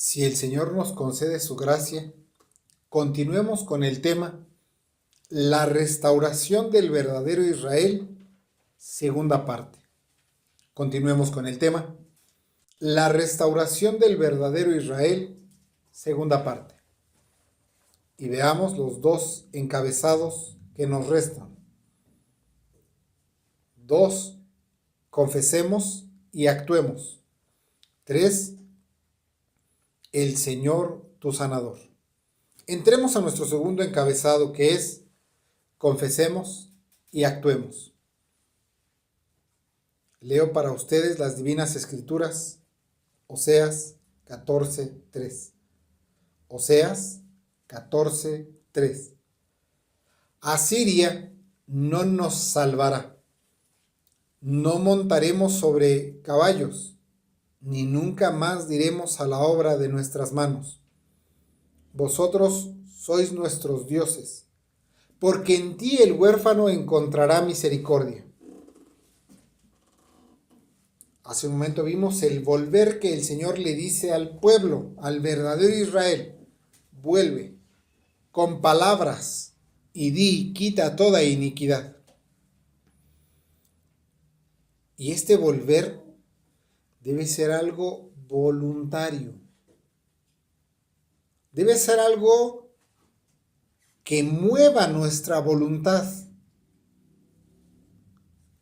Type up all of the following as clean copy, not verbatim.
Si el Señor nos concede su gracia, continuemos con el tema La restauración del verdadero Israel, segunda parte. Continuemos con el tema La restauración del verdadero Israel, segunda parte. Y veamos los dos encabezados que nos restan. 2. Confesemos y actuemos. 3. El Señor tu sanador. Entremos a nuestro segundo encabezado, que es confesemos y actuemos. Leo para ustedes las Divinas Escrituras, Oseas 14:3. Oseas 14:3. Asiria no nos salvará. No montaremos sobre caballos, ni nunca más diremos a la obra de nuestras manos: vosotros sois nuestros dioses, porque en ti el huérfano encontrará misericordia. Hace un momento vimos el volver que el Señor le dice al pueblo, al verdadero Israel: vuelve con palabras y di, quita toda iniquidad. Y este volver debe ser algo voluntario. Debe ser algo que mueva nuestra voluntad.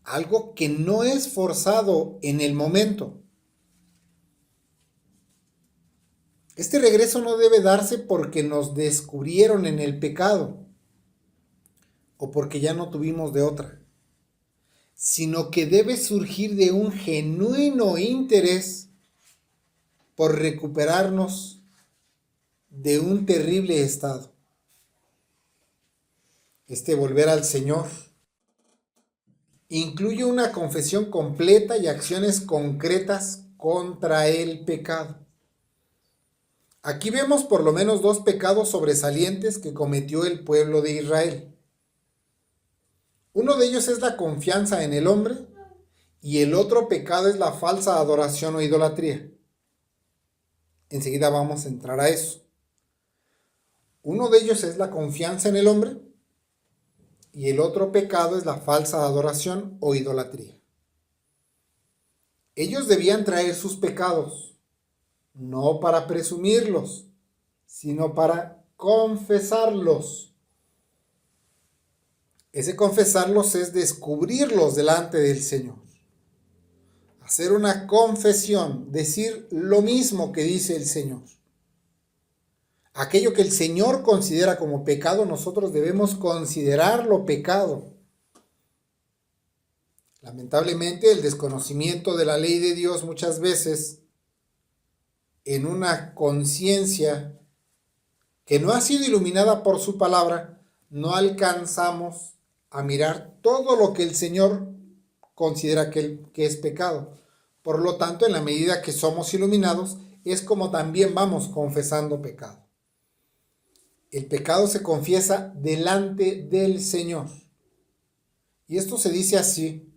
Algo que no es forzado en el momento. Este regreso no debe darse porque nos descubrieron en el pecado o porque ya no tuvimos de otra, sino que debe surgir de un genuino interés por recuperarnos de un terrible estado. Este volver al Señor incluye una confesión completa y acciones concretas contra el pecado. Aquí vemos por lo menos dos pecados sobresalientes que cometió el pueblo de Israel. Uno de ellos es la confianza en el hombre y el otro pecado es la falsa adoración o idolatría. Enseguida vamos a entrar a eso. Uno de ellos es la confianza en el hombre y el otro pecado es la falsa adoración o idolatría. Ellos debían traer sus pecados, no para presumirlos, sino para confesarlos. Ese confesarlos es descubrirlos delante del Señor. Hacer una confesión, decir lo mismo que dice el Señor. Aquello que el Señor considera como pecado, nosotros debemos considerarlo pecado. Lamentablemente, el desconocimiento de la ley de Dios muchas veces, en una conciencia que no ha sido iluminada por su palabra, no alcanzamos a mirar todo lo que el Señor considera que es pecado. Por lo tanto, en la medida que somos iluminados, es como también vamos confesando pecado. El pecado se confiesa delante del Señor. Y esto se dice así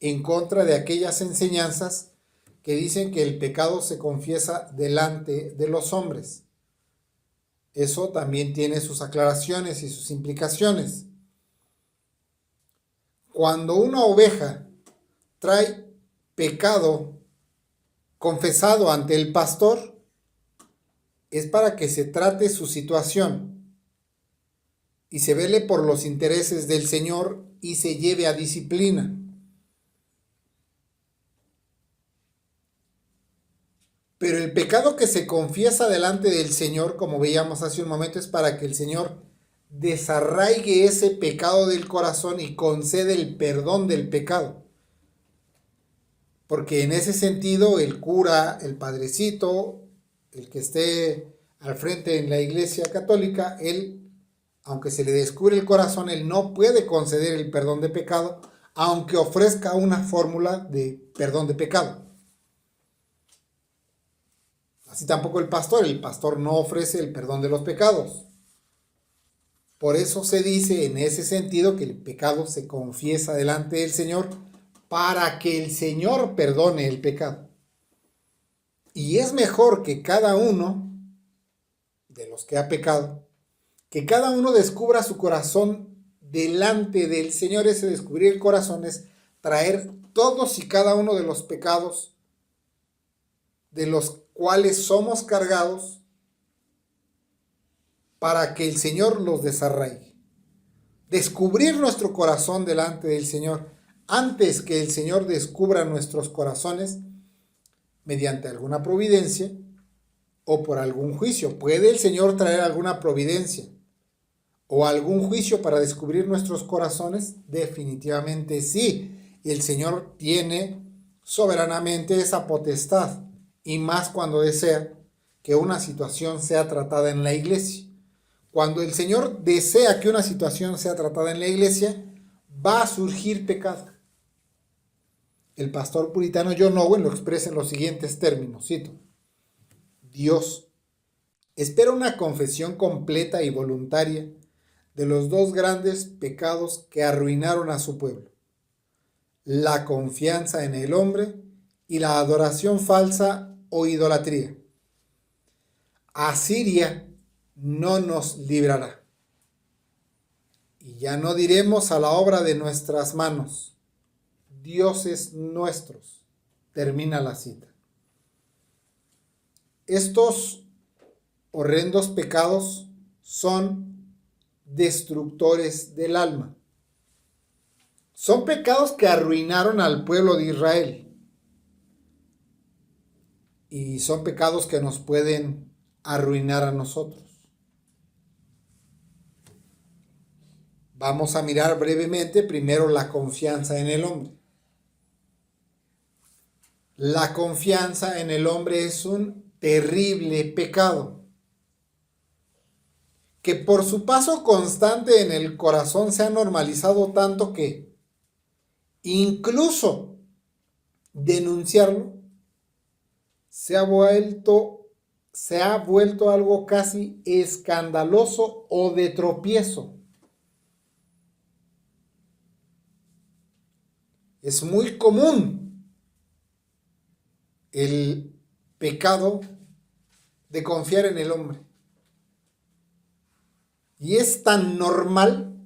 en contra de aquellas enseñanzas que dicen que el pecado se confiesa delante de los hombres. Eso también tiene sus aclaraciones y sus implicaciones. Cuando una oveja trae pecado confesado ante el pastor, es para que se trate su situación y se vele por los intereses del Señor y se lleve a disciplina. Pero el pecado que se confiesa delante del Señor, como veíamos hace un momento, es para que el Señor desarraigue ese pecado del corazón y concede el perdón del pecado. Porque en ese sentido el cura, el padrecito, el que esté al frente en la iglesia católica, él, aunque se le descubre el corazón, él no puede conceder el perdón de pecado, aunque ofrezca una fórmula de perdón de pecado. Así tampoco el pastor no ofrece el perdón de los pecados. Por eso se dice en ese sentido que el pecado se confiesa delante del Señor para que el Señor perdone el pecado. Y es mejor que cada uno de los que ha pecado, que cada uno descubra su corazón delante del Señor. Ese descubrir el corazón es traer todos y cada uno de los pecados de los cuales somos cargados para que el Señor los desarraigue. Descubrir nuestro corazón delante del Señor antes que el Señor descubra nuestros corazones mediante alguna providencia o por algún juicio. ¿Puede el Señor traer alguna providencia o algún juicio para descubrir nuestros corazones? Definitivamente sí. El Señor tiene soberanamente esa potestad, y más cuando desea que una situación sea tratada en la iglesia. Cuando el Señor desea que una situación sea tratada en la iglesia, va a surgir pecado. El pastor puritano John Owen lo expresa en los siguientes términos, cito: Dios espera una confesión completa y voluntaria de los dos grandes pecados que arruinaron a su pueblo: la confianza en el hombre y la adoración falsa o idolatría. Asiria no nos librará. Y ya no diremos a la obra de nuestras manos, dioses nuestros. Termina la cita. Estos horrendos pecados son destructores del alma. Son pecados que arruinaron al pueblo de Israel. Y son pecados que nos pueden arruinar a nosotros. Vamos a mirar brevemente primero la confianza en el hombre. La confianza en el hombre es un terrible pecado que por su paso constante en el corazón se ha normalizado tanto que incluso denunciarlo se ha vuelto algo casi escandaloso o de tropiezo. Es muy común el pecado de confiar en el hombre. Y es tan normal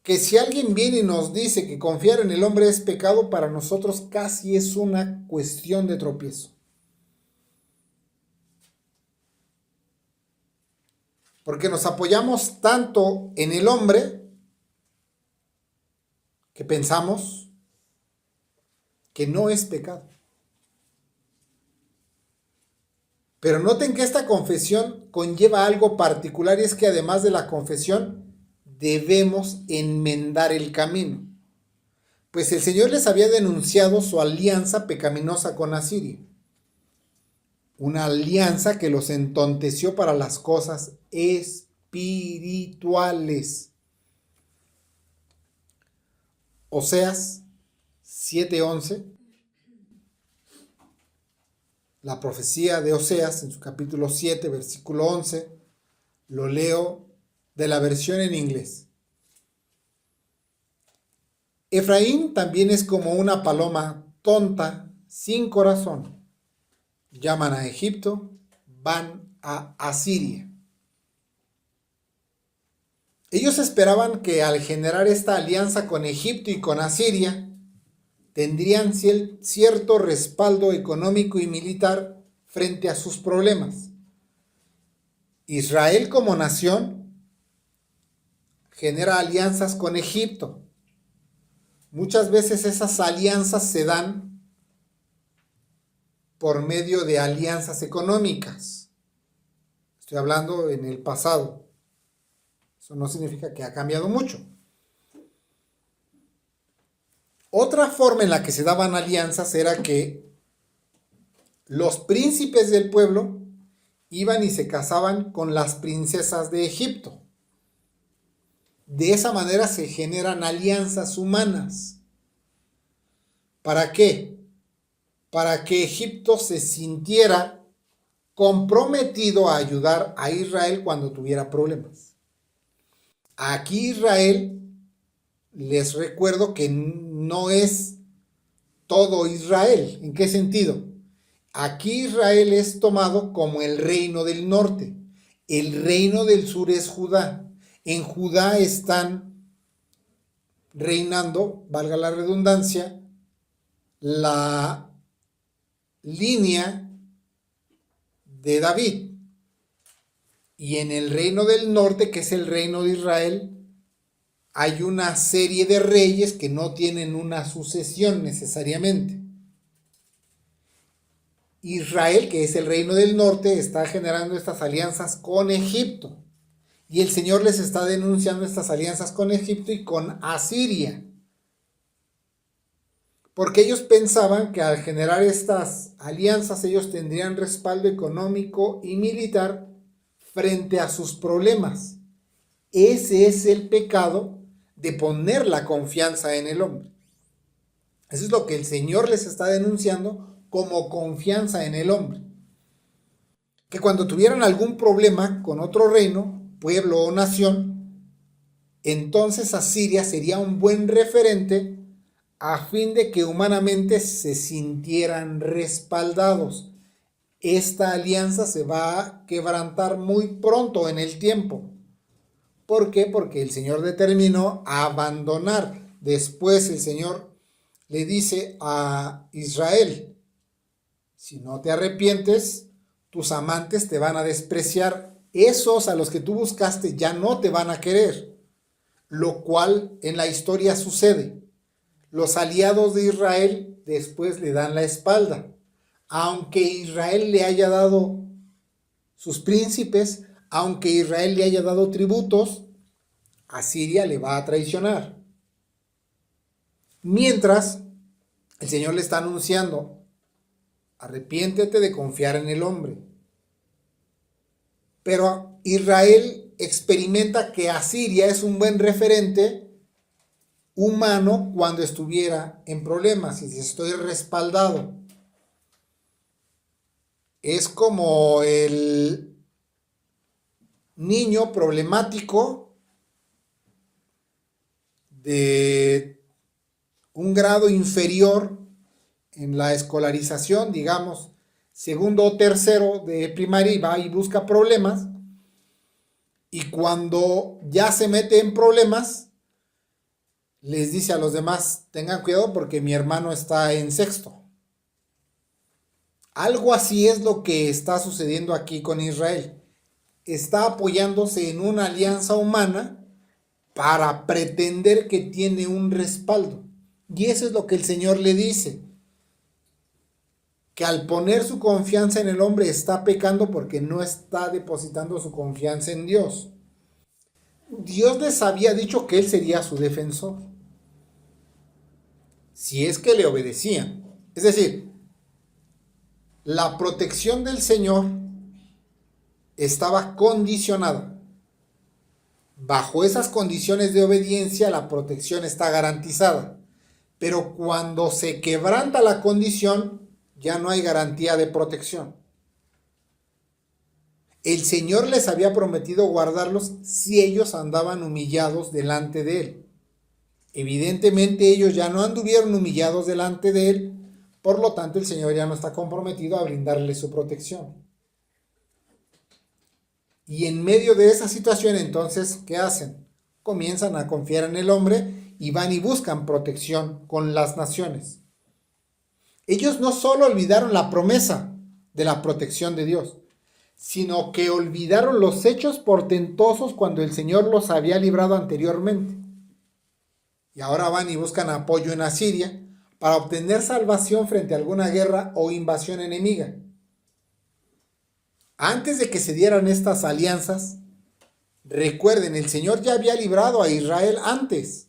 que si alguien viene y nos dice que confiar en el hombre es pecado, para nosotros casi es una cuestión de tropiezo. Porque nos apoyamos tanto en el hombre que pensamos que no es pecado. Pero noten que esta confesión conlleva algo particular, y es que además de la confesión debemos enmendar el camino. Pues el Señor les había denunciado su alianza pecaminosa con Asiria. Una alianza que los entonteció para las cosas espirituales. Oseas 7:11. La profecía de Oseas en su capítulo 7, versículo 11. Lo leo de la versión en inglés. Efraín también es como una paloma tonta, sin corazón. Llaman a Egipto, van a Asiria. Ellos esperaban que al generar esta alianza con Egipto y con Asiria, tendrían cierto respaldo económico y militar frente a sus problemas. Israel como nación genera alianzas con Egipto. Muchas veces esas alianzas se dan por medio de alianzas económicas. Estoy hablando en el pasado. Eso no significa que ha cambiado mucho. Otra forma en la que se daban alianzas era que los príncipes del pueblo iban y se casaban con las princesas de Egipto. De esa manera se generan alianzas humanas. ¿Para qué? Para que Egipto se sintiera comprometido a ayudar a Israel cuando tuviera problemas. Aquí Israel, les recuerdo que no es todo Israel. ¿En qué sentido? Aquí Israel es tomado como el reino del norte. El reino del sur es Judá. En Judá están reinando, valga la redundancia, la línea de David. Y en el reino del norte, que es el reino de Israel, hay una serie de reyes que no tienen una sucesión necesariamente. Israel, que es el reino del norte, está generando estas alianzas con Egipto. Y el Señor les está denunciando estas alianzas con Egipto y con Asiria. Porque ellos pensaban que al generar estas alianzas ellos tendrían respaldo económico y militar frente a sus problemas. Ese es el pecado de poner la confianza en el hombre. Eso es lo que el Señor les está denunciando como confianza en el hombre. Que cuando tuvieran algún problema con otro reino, pueblo o nación, entonces Asiria sería un buen referente a fin de que humanamente se sintieran respaldados. Esta alianza se va a quebrantar muy pronto en el tiempo. ¿Por qué? Porque el Señor determinó abandonar. Después el Señor le dice a Israel: si no te arrepientes, tus amantes te van a despreciar. Esos a los que tú buscaste ya no te van a querer. Lo cual en la historia sucede. Los aliados de Israel después le dan la espalda. Aunque Israel le haya dado sus príncipes, aunque Israel le haya dado tributos, Asiria le va a traicionar. Mientras, el Señor le está anunciando: arrepiéntete de confiar en el hombre. Pero Israel experimenta que Asiria es un buen referente humano cuando estuviera en problemas y si estoy respaldado. Es como el niño problemático de un grado inferior en la escolarización, digamos, segundo o tercero de primaria, y va y busca problemas. Y cuando ya se mete en problemas, les dice a los demás: tengan cuidado porque mi hermano está en sexto. Algo así es lo que está sucediendo aquí con Israel. Está apoyándose en una alianza humana para pretender que tiene un respaldo. Y eso es lo que el Señor le dice: que al poner su confianza en el hombre está pecando porque no está depositando su confianza en Dios. Dios les había dicho que Él sería su defensor, si es que le obedecían. Es decir, la protección del Señor estaba condicionada. Bajo esas condiciones de obediencia, la protección está garantizada. Pero cuando se quebranta la condición, ya no hay garantía de protección. El Señor les había prometido guardarlos si ellos andaban humillados delante de Él. Evidentemente ellos ya no anduvieron humillados delante de Él, por lo tanto el Señor ya no está comprometido a brindarles su protección. Y en medio de esa situación, entonces, ¿qué hacen? Comienzan a confiar en el hombre y van y buscan protección con las naciones. Ellos no solo olvidaron la promesa de la protección de Dios, sino que olvidaron los hechos portentosos cuando el Señor los había librado anteriormente. Y ahora van y buscan apoyo en Asiria para obtener salvación frente a alguna guerra o invasión enemiga. Antes de que se dieran estas alianzas, recuerden, el Señor ya había librado a Israel antes.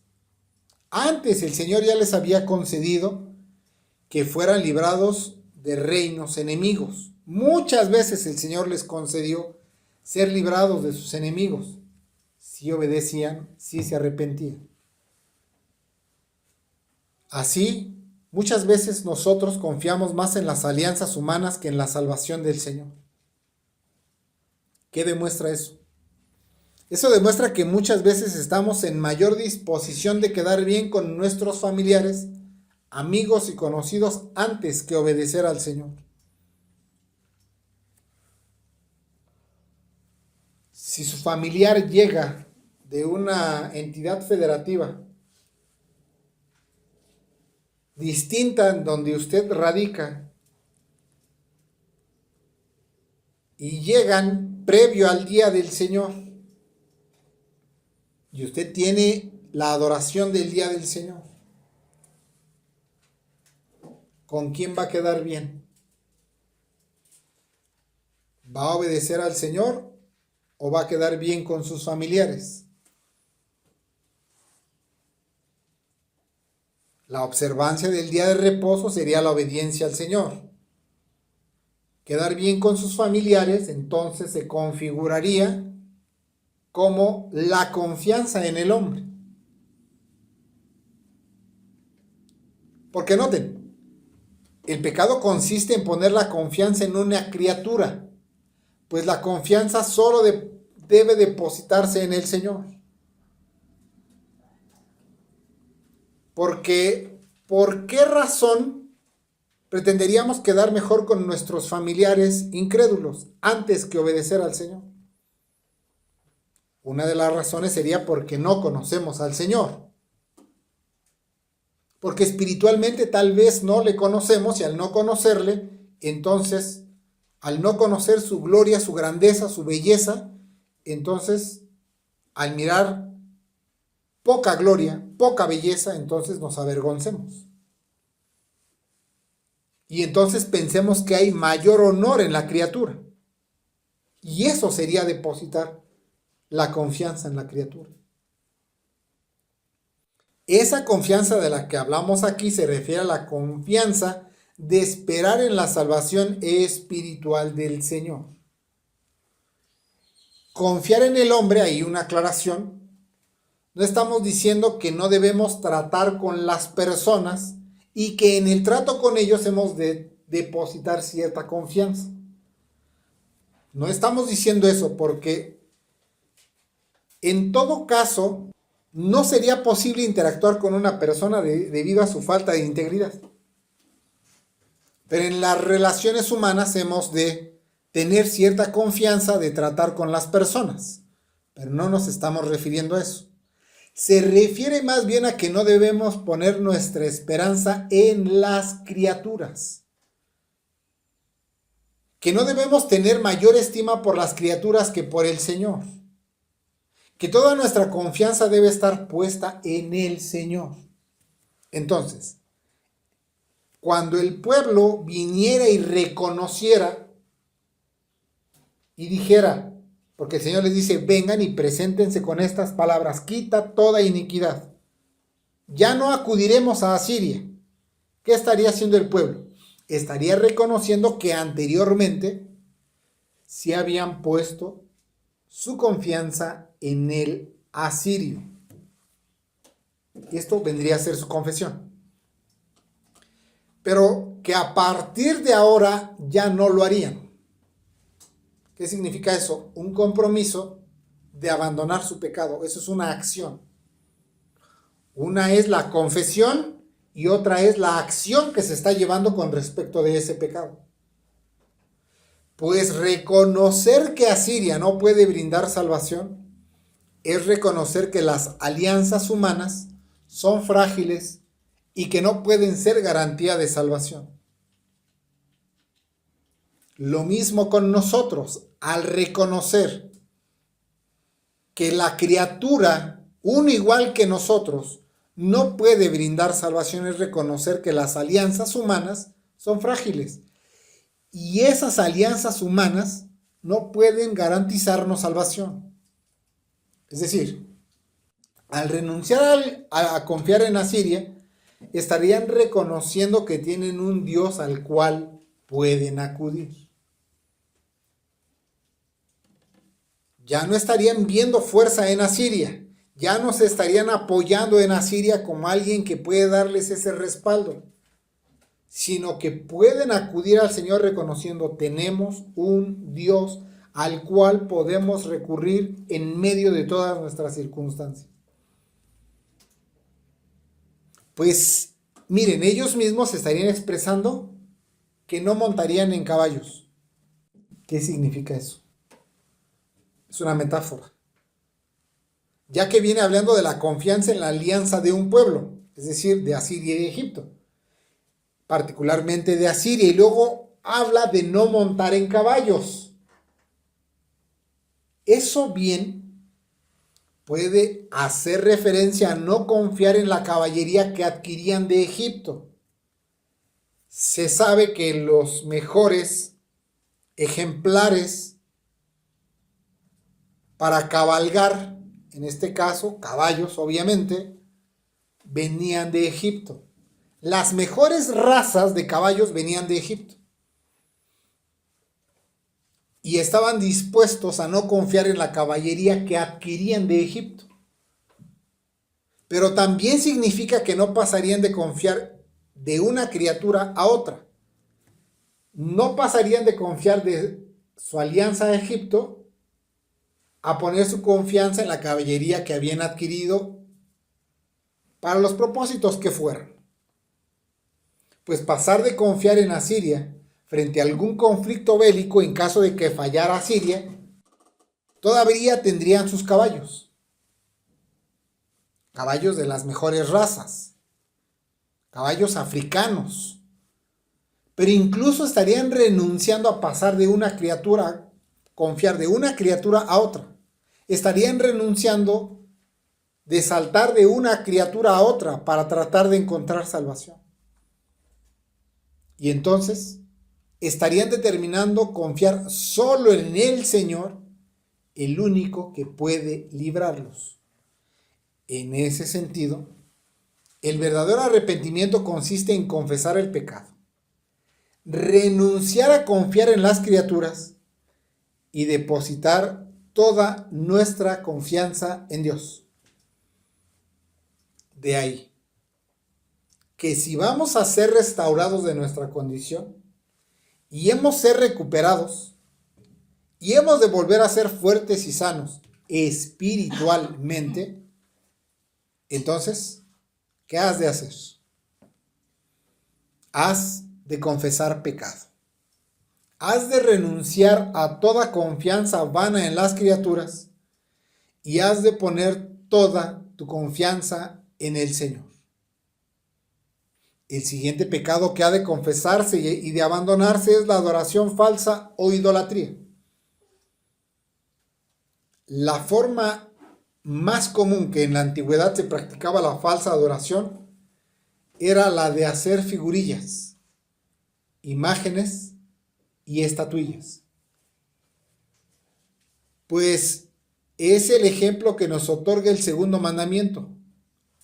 Antes el Señor ya les había concedido que fueran librados de reinos enemigos. Muchas veces el Señor les concedió ser librados de sus enemigos, si obedecían, si se arrepentían. Así, muchas veces nosotros confiamos más en las alianzas humanas que en la salvación del Señor. ¿Qué demuestra eso? Eso demuestra que muchas veces estamos en mayor disposición de quedar bien con nuestros familiares, amigos y conocidos antes que obedecer al Señor. Si su familiar llega de una entidad federativa distinta en donde usted radica y llegan previo al día del Señor y usted tiene la adoración del día del Señor, ¿con quién va a quedar bien? ¿Va a obedecer al Señor o va a quedar bien con sus familiares? La observancia del día de reposo sería la obediencia al Señor. Quedar bien con sus familiares, entonces se configuraría como la confianza en el hombre. Porque noten, el pecado consiste en poner la confianza en una criatura, pues la confianza solo debe depositarse en el Señor. Porque, ¿por qué razón pretenderíamos quedar mejor con nuestros familiares incrédulos antes que obedecer al Señor? Una de las razones sería porque no conocemos al Señor. Porque espiritualmente tal vez no le conocemos y al no conocerle, entonces, al no conocer su gloria, su grandeza, su belleza, entonces, al mirar poca gloria, poca belleza, entonces nos avergoncemos. Y entonces pensemos que hay mayor honor en la criatura. Y eso sería depositar la confianza en la criatura. Esa confianza de la que hablamos aquí se refiere a la confianza de esperar en la salvación espiritual del Señor. Confiar en el hombre, ahí una aclaración. No estamos diciendo que no debemos tratar con las personas y que en el trato con ellos hemos de depositar cierta confianza. No estamos diciendo eso porque en todo caso no sería posible interactuar con una persona debido a su falta de integridad. Pero en las relaciones humanas hemos de tener cierta confianza de tratar con las personas. Pero no nos estamos refiriendo a eso. Se refiere más bien a que no debemos poner nuestra esperanza en las criaturas. Que no debemos tener mayor estima por las criaturas que por el Señor. Que toda nuestra confianza debe estar puesta en el Señor. Entonces, cuando el pueblo viniera y reconociera y dijera, porque el Señor les dice, vengan y preséntense con estas palabras, quita toda iniquidad. Ya no acudiremos a Asiria. ¿Qué estaría haciendo el pueblo? Estaría reconociendo que anteriormente sí habían puesto su confianza en el asirio. Y esto vendría a ser su confesión. Pero que a partir de ahora ya no lo harían. ¿Qué significa eso? Un compromiso de abandonar su pecado. Eso es una acción. Una es la confesión y otra es la acción que se está llevando con respecto de ese pecado. Pues reconocer que Asiria no puede brindar salvación es reconocer que las alianzas humanas son frágiles y que no pueden ser garantía de salvación. Lo mismo con nosotros, al reconocer que la criatura, uno igual que nosotros, no puede brindar salvación, es reconocer que las alianzas humanas son frágiles. Y esas alianzas humanas no pueden garantizarnos salvación. Es decir, al renunciar a confiar en Asiria, estarían reconociendo que tienen un Dios al cual pueden acudir. Ya no estarían viendo fuerza en Asiria, ya no se estarían apoyando en Asiria como alguien que puede darles ese respaldo, sino que pueden acudir al Señor reconociendo, tenemos un Dios al cual podemos recurrir en medio de todas nuestras circunstancias. Pues miren, ellos mismos estarían expresando que no montarían en caballos. ¿Qué significa eso? Es una metáfora, ya que viene hablando de la confianza en la alianza de un pueblo, es decir, de Asiria y de Egipto, particularmente de Asiria, y luego habla de no montar en caballos. Eso bien puede hacer referencia a no confiar en la caballería que adquirían de Egipto. Se sabe que los mejores ejemplares para cabalgar, en este caso caballos obviamente, venían de Egipto. Las mejores razas de caballos venían de Egipto. Y estaban dispuestos a no confiar en la caballería que adquirían de Egipto. Pero también significa que no pasarían de confiar de una criatura a otra. No pasarían de confiar de su alianza a Egipto a poner su confianza en la caballería que habían adquirido para los propósitos que fueran. Pues pasar de confiar en Asiria frente a algún conflicto bélico en caso de que fallara Asiria, todavía tendrían sus caballos. Caballos de las mejores razas. Caballos africanos. Pero incluso estarían renunciando a pasar de una criatura, confiar de una criatura a otra. Estarían renunciando de saltar de una criatura a otra para tratar de encontrar salvación. Y entonces estarían determinando confiar solo en el Señor, el único que puede librarlos. En ese sentido, el verdadero arrepentimiento consiste en confesar el pecado, renunciar a confiar en las criaturas y depositar toda nuestra confianza en Dios. De ahí que si vamos a ser restaurados de nuestra condición y hemos de ser recuperados y hemos de volver a ser fuertes y sanos espiritualmente, entonces, ¿qué has de hacer? Has de confesar pecado. Has de renunciar a toda confianza vana en las criaturas y has de poner toda tu confianza en el Señor. El siguiente pecado que ha de confesarse y de abandonarse es la adoración falsa o idolatría. La forma más común que en la antigüedad se practicaba la falsa adoración era la de hacer figurillas, imágenes y estatuillas. Pues es el ejemplo que nos otorga el segundo mandamiento,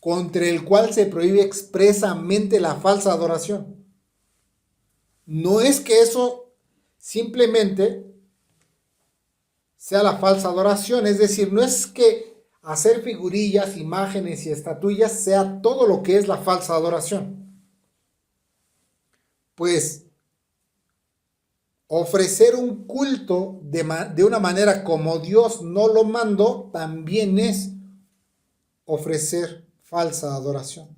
contra el cual se prohíbe expresamente la falsa adoración. No es que eso simplemente sea la falsa adoración, es decir, no es que hacer figurillas, imágenes y estatuillas sea todo lo que es la falsa adoración. Pues ofrecer un culto de una manera como Dios no lo mandó también es ofrecer falsa adoración.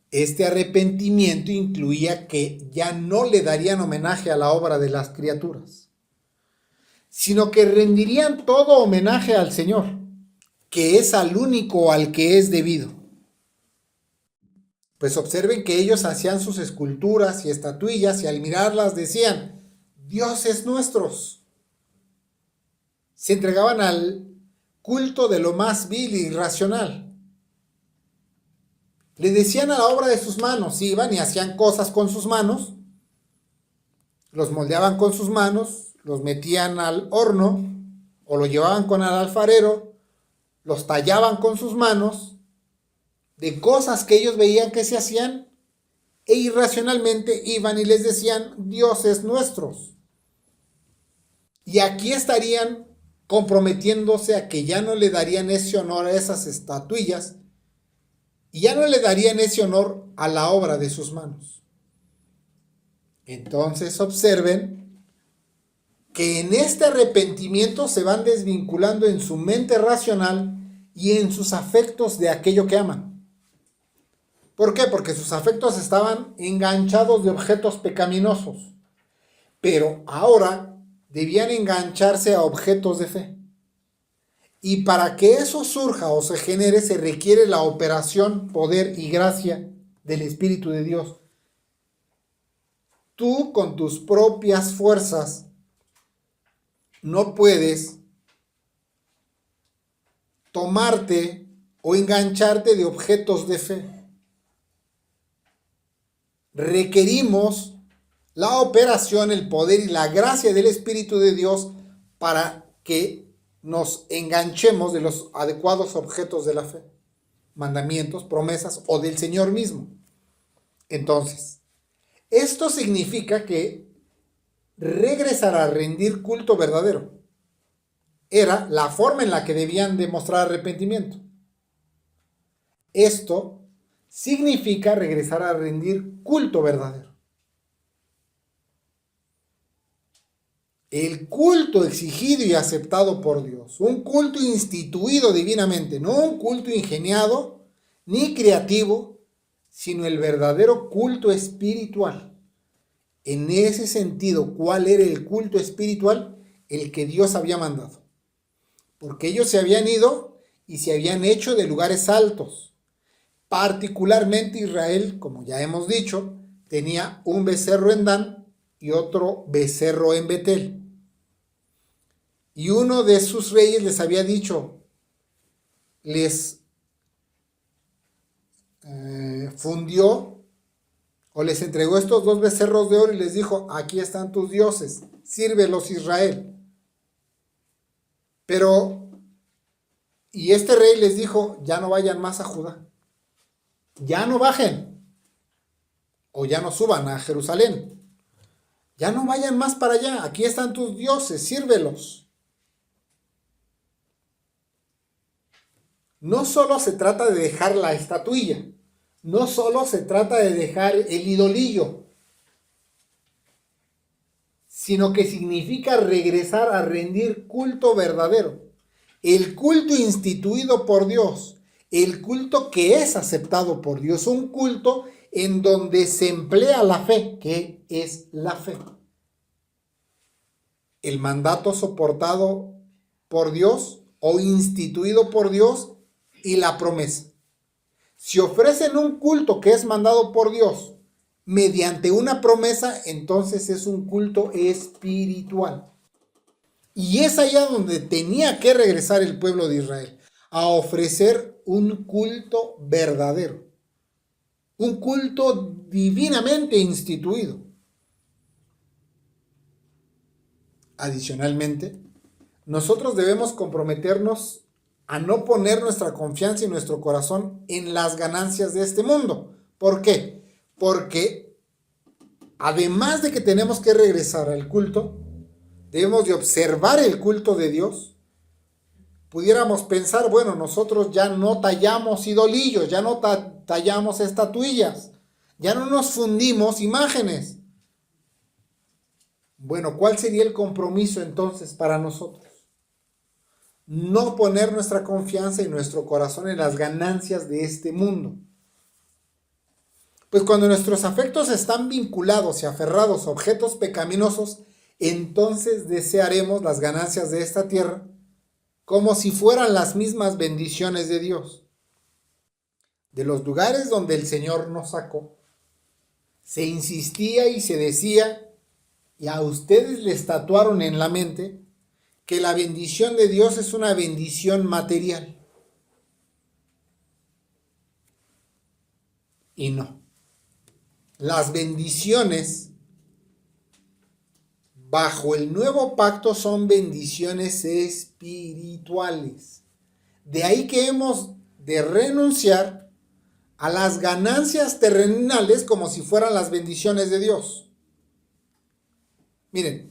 Este arrepentimiento incluía que ya no le darían homenaje a la obra de las criaturas, sino que rendirían todo homenaje al Señor, que es al único al que es debido. Pues observen que ellos hacían sus esculturas y estatuillas y al mirarlas decían, dioses nuestros. Se entregaban al culto de lo más vil e irracional. Le decían a la obra de sus manos, iban y hacían cosas con sus manos, los moldeaban con sus manos, los metían al horno o lo llevaban con el alfarero, los tallaban con sus manos, de cosas que ellos veían que se hacían e irracionalmente iban y les decían dioses nuestros. Y aquí estarían comprometiéndose a que ya no le darían ese honor a esas estatuillas y ya no le darían ese honor a la obra de sus manos. Entonces observen que en este arrepentimiento se van desvinculando en su mente racional y en sus afectos de aquello que aman. ¿Por qué? Porque sus afectos estaban enganchados de objetos pecaminosos. Pero ahora debían engancharse a objetos de fe. Y para que eso surja o se genere, se requiere la operación, poder y gracia del Espíritu de Dios. Tú con tus propias fuerzas no puedes tomarte o engancharte de objetos de fe. Requerimos la operación, el poder y la gracia del Espíritu de Dios para que nos enganchemos de los adecuados objetos de la fe, mandamientos, promesas o del Señor mismo. Entonces, esto significa que regresar a rendir culto verdadero era la forma en la que debían demostrar arrepentimiento. Esto significa regresar a rendir culto verdadero. El culto exigido y aceptado por Dios, un culto instituido divinamente, no un culto ingeniado ni creativo, sino el verdadero culto espiritual. En ese sentido, ¿cuál era el culto espiritual? El que Dios había mandado. Porque ellos se habían ido y se habían hecho de lugares altos. Particularmente Israel, como ya hemos dicho, tenía un becerro en Dan y otro becerro en Betel. Y uno de sus reyes les había dicho, les fundió o les entregó estos dos becerros de oro y les dijo, aquí están tus dioses, sírvelos Israel. Y este rey les dijo, ya no vayan más a Judá, ya no bajen, o ya no suban a Jerusalén, ya no vayan más para allá, aquí están tus dioses, sírvelos. No solo se trata de dejar la estatuilla, no solo se trata de dejar el idolillo, sino que significa regresar a rendir culto verdadero, el culto instituido por Dios, el culto que es aceptado por Dios, un culto en donde se emplea la fe, que es la fe. El mandato soportado por Dios o instituido por Dios y la promesa. Si ofrecen un culto que es mandado por Dios mediante una promesa, entonces es un culto espiritual. Y es allá donde tenía que regresar el pueblo de Israel, a ofrecer un culto verdadero, un culto divinamente instituido. Adicionalmente, nosotros debemos comprometernos a no poner nuestra confianza y nuestro corazón en las ganancias de este mundo. ¿Por qué? Porque además de que tenemos que regresar al culto, debemos de observar el culto de Dios. Pudiéramos pensar, bueno, nosotros ya no tallamos idolillos, ya no tallamos estatuillas, ya no nos fundimos imágenes. Bueno, ¿cuál sería el compromiso entonces para nosotros? No poner nuestra confianza y nuestro corazón en las ganancias de este mundo. Pues cuando nuestros afectos están vinculados y aferrados a objetos pecaminosos, entonces desearemos las ganancias de esta tierra como si fueran las mismas bendiciones de Dios. De los lugares donde el Señor nos sacó, se insistía y se decía, y a ustedes les tatuaron en la mente, que la bendición de Dios es una bendición material. Y no. Las bendiciones bajo el nuevo pacto son bendiciones espirituales. De ahí que hemos de renunciar a las ganancias terrenales como si fueran las bendiciones de Dios. Miren,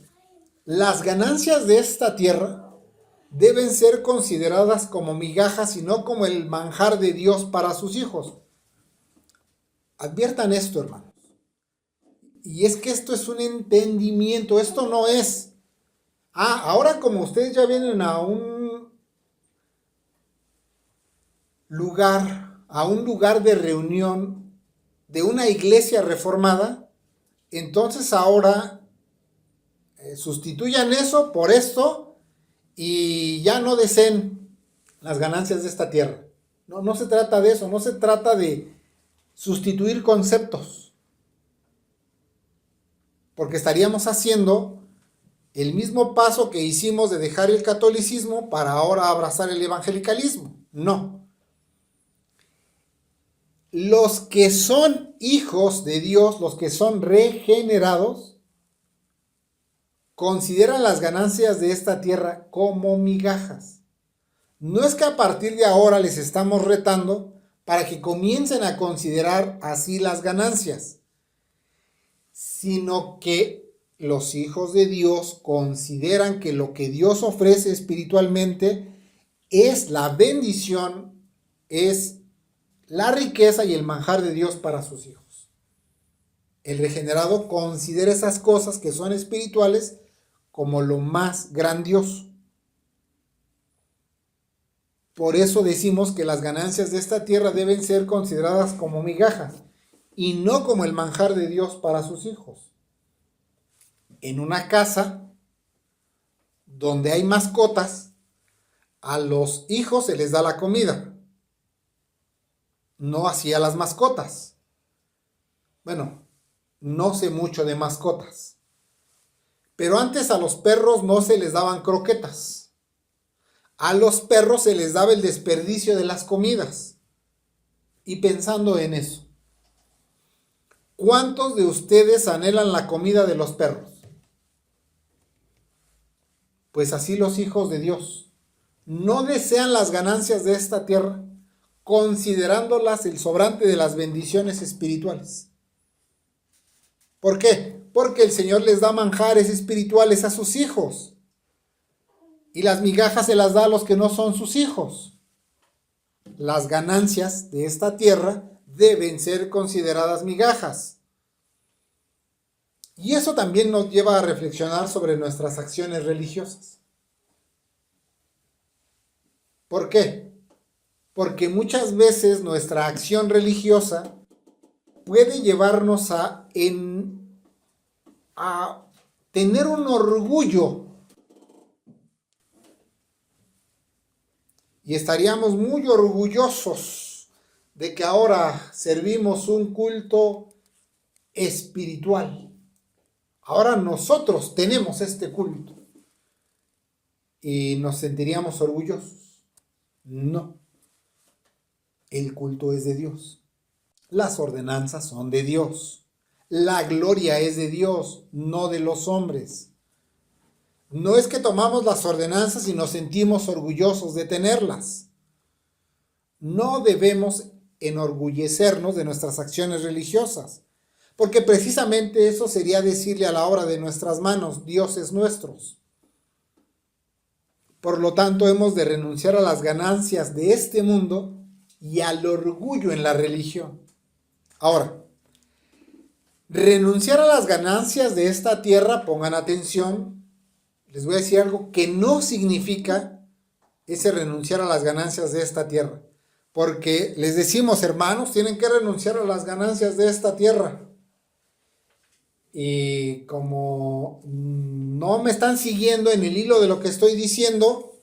las ganancias de esta tierra deben ser consideradas como migajas y no como el manjar de Dios para sus hijos. Adviertan esto, hermanos. Y es que esto es un entendimiento, esto no es, ahora como ustedes ya vienen a un lugar de reunión de una iglesia reformada, entonces ahora sustituyan eso por esto y ya no deseen las ganancias de esta tierra. No, no se trata de eso, no se trata de sustituir conceptos, porque estaríamos haciendo el mismo paso que hicimos de dejar el catolicismo para ahora abrazar el evangelicalismo. No. Los que son hijos de Dios, los que son regenerados, consideran las ganancias de esta tierra como migajas. No es que a partir de ahora les estamos retando para que comiencen a considerar así las ganancias, sino que los hijos de Dios consideran que lo que Dios ofrece espiritualmente es la bendición, es la riqueza y el manjar de Dios para sus hijos. El regenerado considera esas cosas que son espirituales como lo más grandioso. Por eso decimos que las ganancias de esta tierra deben ser consideradas como migajas y no como el manjar de Dios para sus hijos. En una casa donde hay mascotas, a los hijos se les da la comida, no así a las mascotas. Bueno, no sé mucho de mascotas, pero antes a los perros no se les daban croquetas. A los perros se les daba el desperdicio de las comidas. Y pensando en eso, ¿cuántos de ustedes anhelan la comida de los perros? Pues así los hijos de Dios no desean las ganancias de esta tierra, considerándolas el sobrante de las bendiciones espirituales. ¿Por qué? Porque el Señor les da manjares espirituales a sus hijos. Y las migajas se las da a los que no son sus hijos. Las ganancias de esta tierra deben ser consideradas migajas. Y eso también nos lleva a reflexionar sobre nuestras acciones religiosas. ¿Por qué? Porque muchas veces nuestra acción religiosa puede llevarnos a tener un orgullo. Y estaríamos muy orgullosos de que ahora servimos un culto espiritual. Ahora nosotros tenemos este culto. Y nos sentiríamos orgullosos. No. El culto es de Dios. Las ordenanzas son de Dios. La gloria es de Dios, no de los hombres. No es que tomamos las ordenanzas y nos sentimos orgullosos de tenerlas. No debemos enorgullecernos de nuestras acciones religiosas, porque precisamente eso sería decirle a la obra de nuestras manos, dioses nuestros. Por lo tanto, hemos de renunciar a las ganancias de este mundo y al orgullo en la religión. Ahora, renunciar a las ganancias de esta tierra, pongan atención, les voy a decir algo que no significa ese renunciar a las ganancias de esta tierra. Porque les decimos, hermanos, tienen que renunciar a las ganancias de esta tierra. Y como no me están siguiendo en el hilo de lo que estoy diciendo,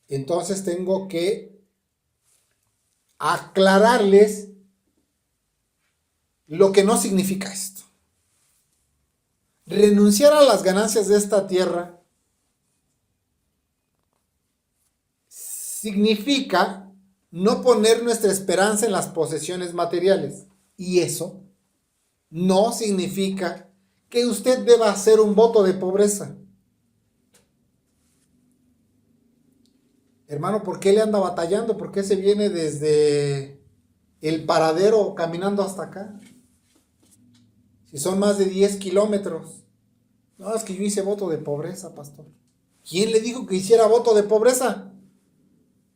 entonces tengo que aclararles lo que no significa esto. Renunciar a las ganancias de esta tierra significa no poner nuestra esperanza en las posesiones materiales. Y eso no significa que usted deba hacer un voto de pobreza. Hermano, ¿por qué le anda batallando? ¿Por qué se viene desde el paradero caminando hasta acá? Si son más de 10 kilómetros. No, es que yo hice voto de pobreza, pastor. ¿Quién le dijo que hiciera voto de pobreza?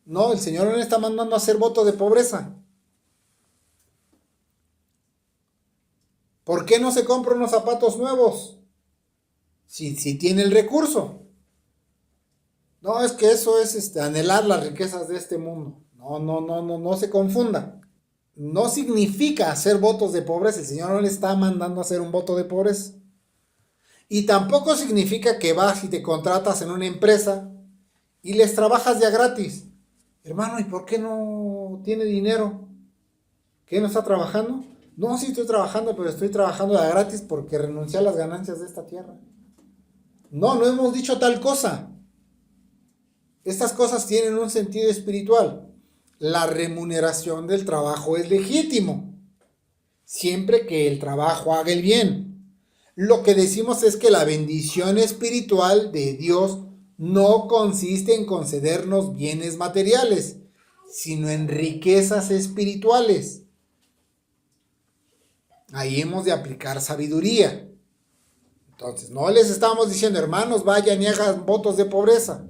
No, el Señor no le está mandando a hacer voto de pobreza. ¿Por qué no se compra unos zapatos nuevos? Si tiene el recurso. No, es que eso es anhelar las riquezas de este mundo. No se confunda. No significa hacer votos de pobreza. El Señor no le está mandando a hacer un voto de pobreza. Y tampoco significa que vas y te contratas en una empresa y les trabajas ya gratis. Hermano, ¿y por qué no tiene dinero? ¿Qué no está trabajando? No, sí estoy trabajando, pero estoy trabajando de gratis porque renuncié a las ganancias de esta tierra. No, no hemos dicho tal cosa. Estas cosas tienen un sentido espiritual. La remuneración del trabajo es legítimo, siempre que el trabajo haga el bien. Lo que decimos es que la bendición espiritual de Dios no consiste en concedernos bienes materiales, sino en riquezas espirituales. Ahí hemos de aplicar sabiduría. Entonces, no les estamos diciendo, hermanos, vayan y hagan votos de pobreza.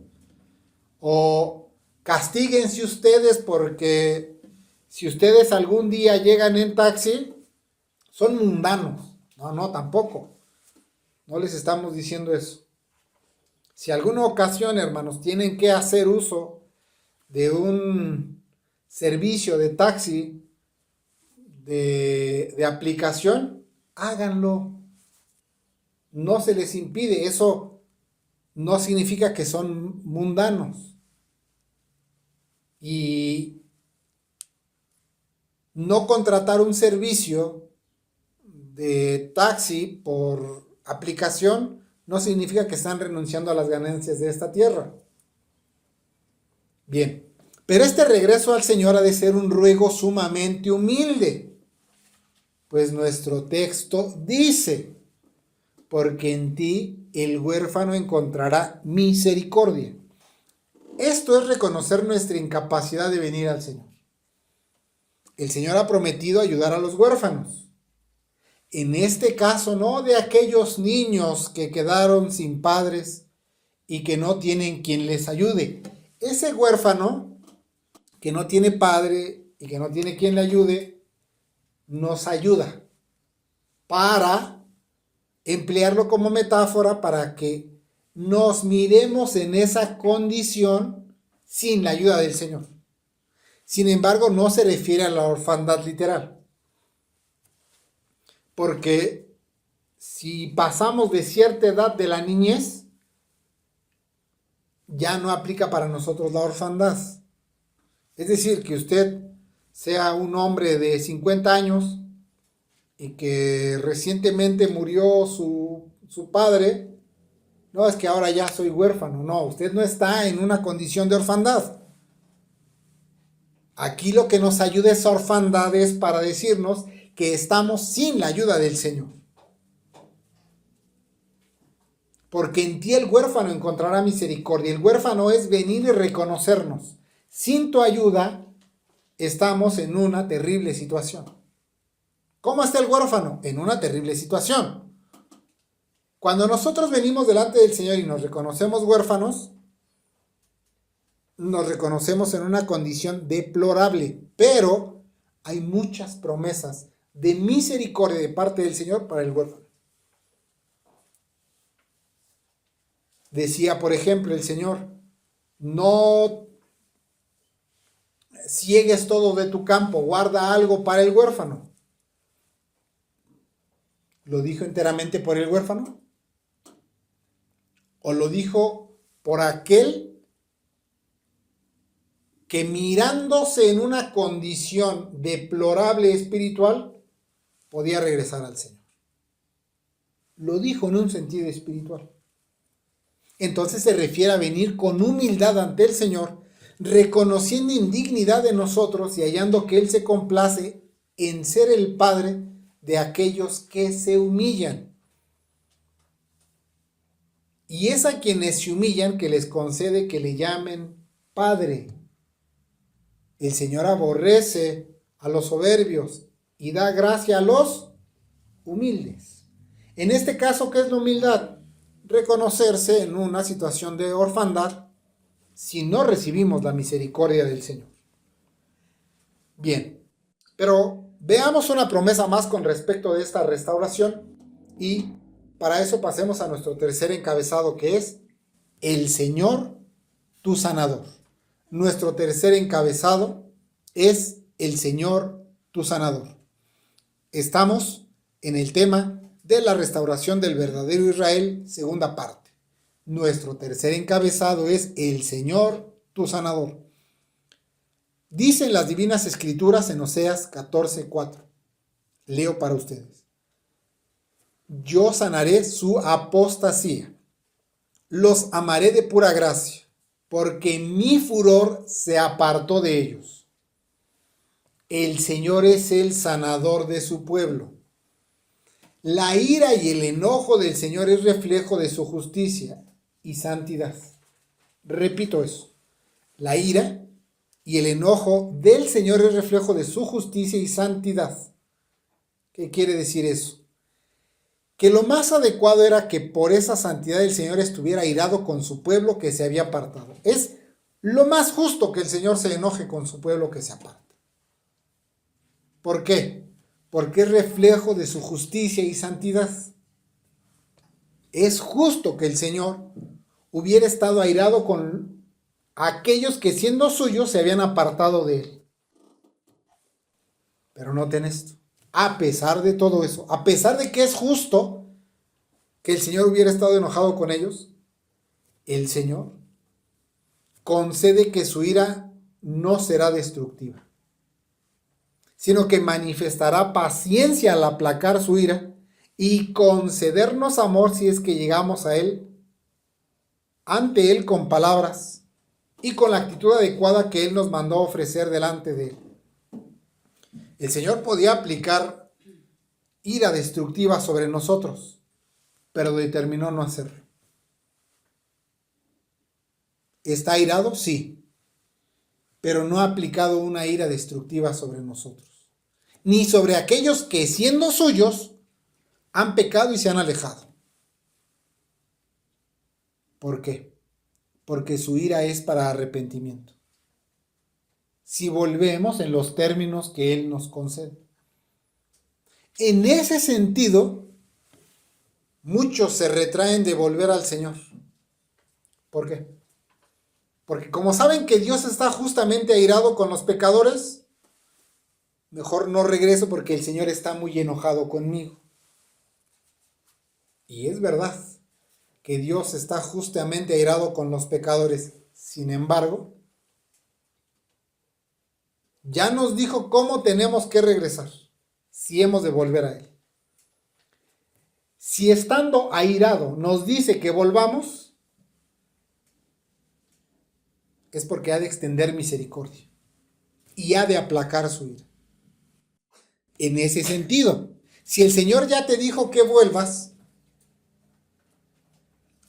O castíguense ustedes porque si ustedes algún día llegan en taxi, son mundanos. No, tampoco. No les estamos diciendo eso. Si alguna ocasión, hermanos, tienen que hacer uso de un servicio de taxi, de aplicación, háganlo. No se les impide. Eso no significa que son mundanos. Y no contratar un servicio de taxi por aplicación no significa que están renunciando a las ganancias de esta tierra. Bien, pero este regreso al Señor ha de ser un ruego sumamente humilde, pues nuestro texto dice, porque en ti el huérfano encontrará misericordia. Esto es reconocer nuestra incapacidad de venir al Señor. El Señor ha prometido ayudar a los huérfanos. En este caso, no de aquellos niños que quedaron sin padres y que no tienen quien les ayude. Ese huérfano que no tiene padre y que no tiene quien le ayude, nos ayuda para emplearlo como metáfora para que nos miremos en esa condición sin la ayuda del Señor. Sin embargo, no se refiere a la orfandad literal. Porque si pasamos de cierta edad de la niñez, ya no aplica para nosotros la orfandad. Es decir, que usted sea un hombre de 50 años y que recientemente murió su padre, no es que ahora ya soy huérfano, no, usted no está en una condición de orfandad. Aquí lo que nos ayuda esa orfandad es para decirnos que estamos sin la ayuda del Señor. Porque en ti el huérfano encontrará misericordia. El huérfano es venir y reconocernos. Sin tu ayuda estamos en una terrible situación. ¿Cómo está el huérfano? En una terrible situación. Cuando nosotros venimos delante del Señor y nos reconocemos huérfanos, nos reconocemos en una condición deplorable, pero hay muchas promesas de misericordia de parte del Señor para el huérfano. Decía, por ejemplo, el Señor, no ciegues todo de tu campo, guarda algo para el huérfano. ¿Lo dijo enteramente por el huérfano? ¿O lo dijo por aquel que mirándose en una condición deplorable espiritual podía regresar al Señor? Lo dijo en un sentido espiritual. Entonces se refiere a venir con humildad ante el Señor, reconociendo indignidad de nosotros y hallando que Él se complace en ser el Padre de aquellos que se humillan. Y es a quienes se humillan que les concede que le llamen Padre. El Señor aborrece a los soberbios y da gracia a los humildes. En este caso, ¿qué es la humildad? Reconocerse en una situación de orfandad si no recibimos la misericordia del Señor. Bien, pero veamos una promesa más con respecto de esta restauración y para eso pasemos a nuestro tercer encabezado, que es el Señor tu sanador. Nuestro tercer encabezado es el Señor tu sanador. Estamos en el tema de la restauración del verdadero Israel, segunda parte. Nuestro tercer encabezado es el Señor, tu sanador. Dicen las divinas escrituras en Oseas 14:4. Leo para ustedes. Yo sanaré su apostasía. Los amaré de pura gracia, porque mi furor se apartó de ellos. El Señor es el sanador de su pueblo. La ira y el enojo del Señor es reflejo de su justicia y santidad. Repito eso. La ira y el enojo del Señor es reflejo de su justicia y santidad. ¿Qué quiere decir eso? Que lo más adecuado era que por esa santidad el Señor estuviera airado con su pueblo que se había apartado. Es lo más justo que el Señor se enoje con su pueblo que se aparta. ¿Por qué? Porque es reflejo de su justicia y santidad. Es justo que el Señor hubiera estado airado con aquellos que siendo suyos se habían apartado de él. Pero noten esto. A pesar de todo eso, a pesar de que es justo que el Señor hubiera estado enojado con ellos, el Señor concede que su ira no será destructiva, sino que manifestará paciencia al aplacar su ira y concedernos amor si es que llegamos a Él, ante Él con palabras y con la actitud adecuada que Él nos mandó a ofrecer delante de Él. El Señor podía aplicar ira destructiva sobre nosotros, pero determinó no hacerlo. ¿Está airado? Sí, pero no ha aplicado una ira destructiva sobre nosotros, ni sobre aquellos que siendo suyos han pecado y se han alejado. ¿Por qué? Porque su ira es para arrepentimiento. Si volvemos en los términos que Él nos concede. En ese sentido, muchos se retraen de volver al Señor. ¿Por qué? Porque como saben que Dios está justamente airado con los pecadores, mejor no regreso porque el Señor está muy enojado conmigo. Y es verdad que Dios está justamente airado con los pecadores. Sin embargo, ya nos dijo cómo tenemos que regresar, si hemos de volver a Él. Si estando airado nos dice que volvamos, es porque ha de extender misericordia y ha de aplacar su ira. En ese sentido, si el Señor ya te dijo que vuelvas,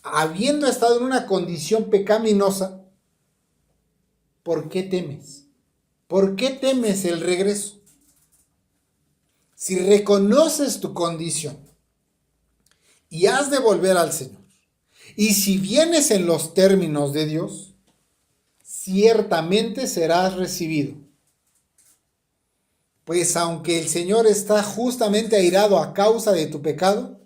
habiendo estado en una condición pecaminosa, ¿por qué temes? ¿Por qué temes el regreso? Si reconoces tu condición y has de volver al Señor, y si vienes en los términos de Dios, ciertamente serás recibido. Pues aunque el Señor está justamente airado a causa de tu pecado,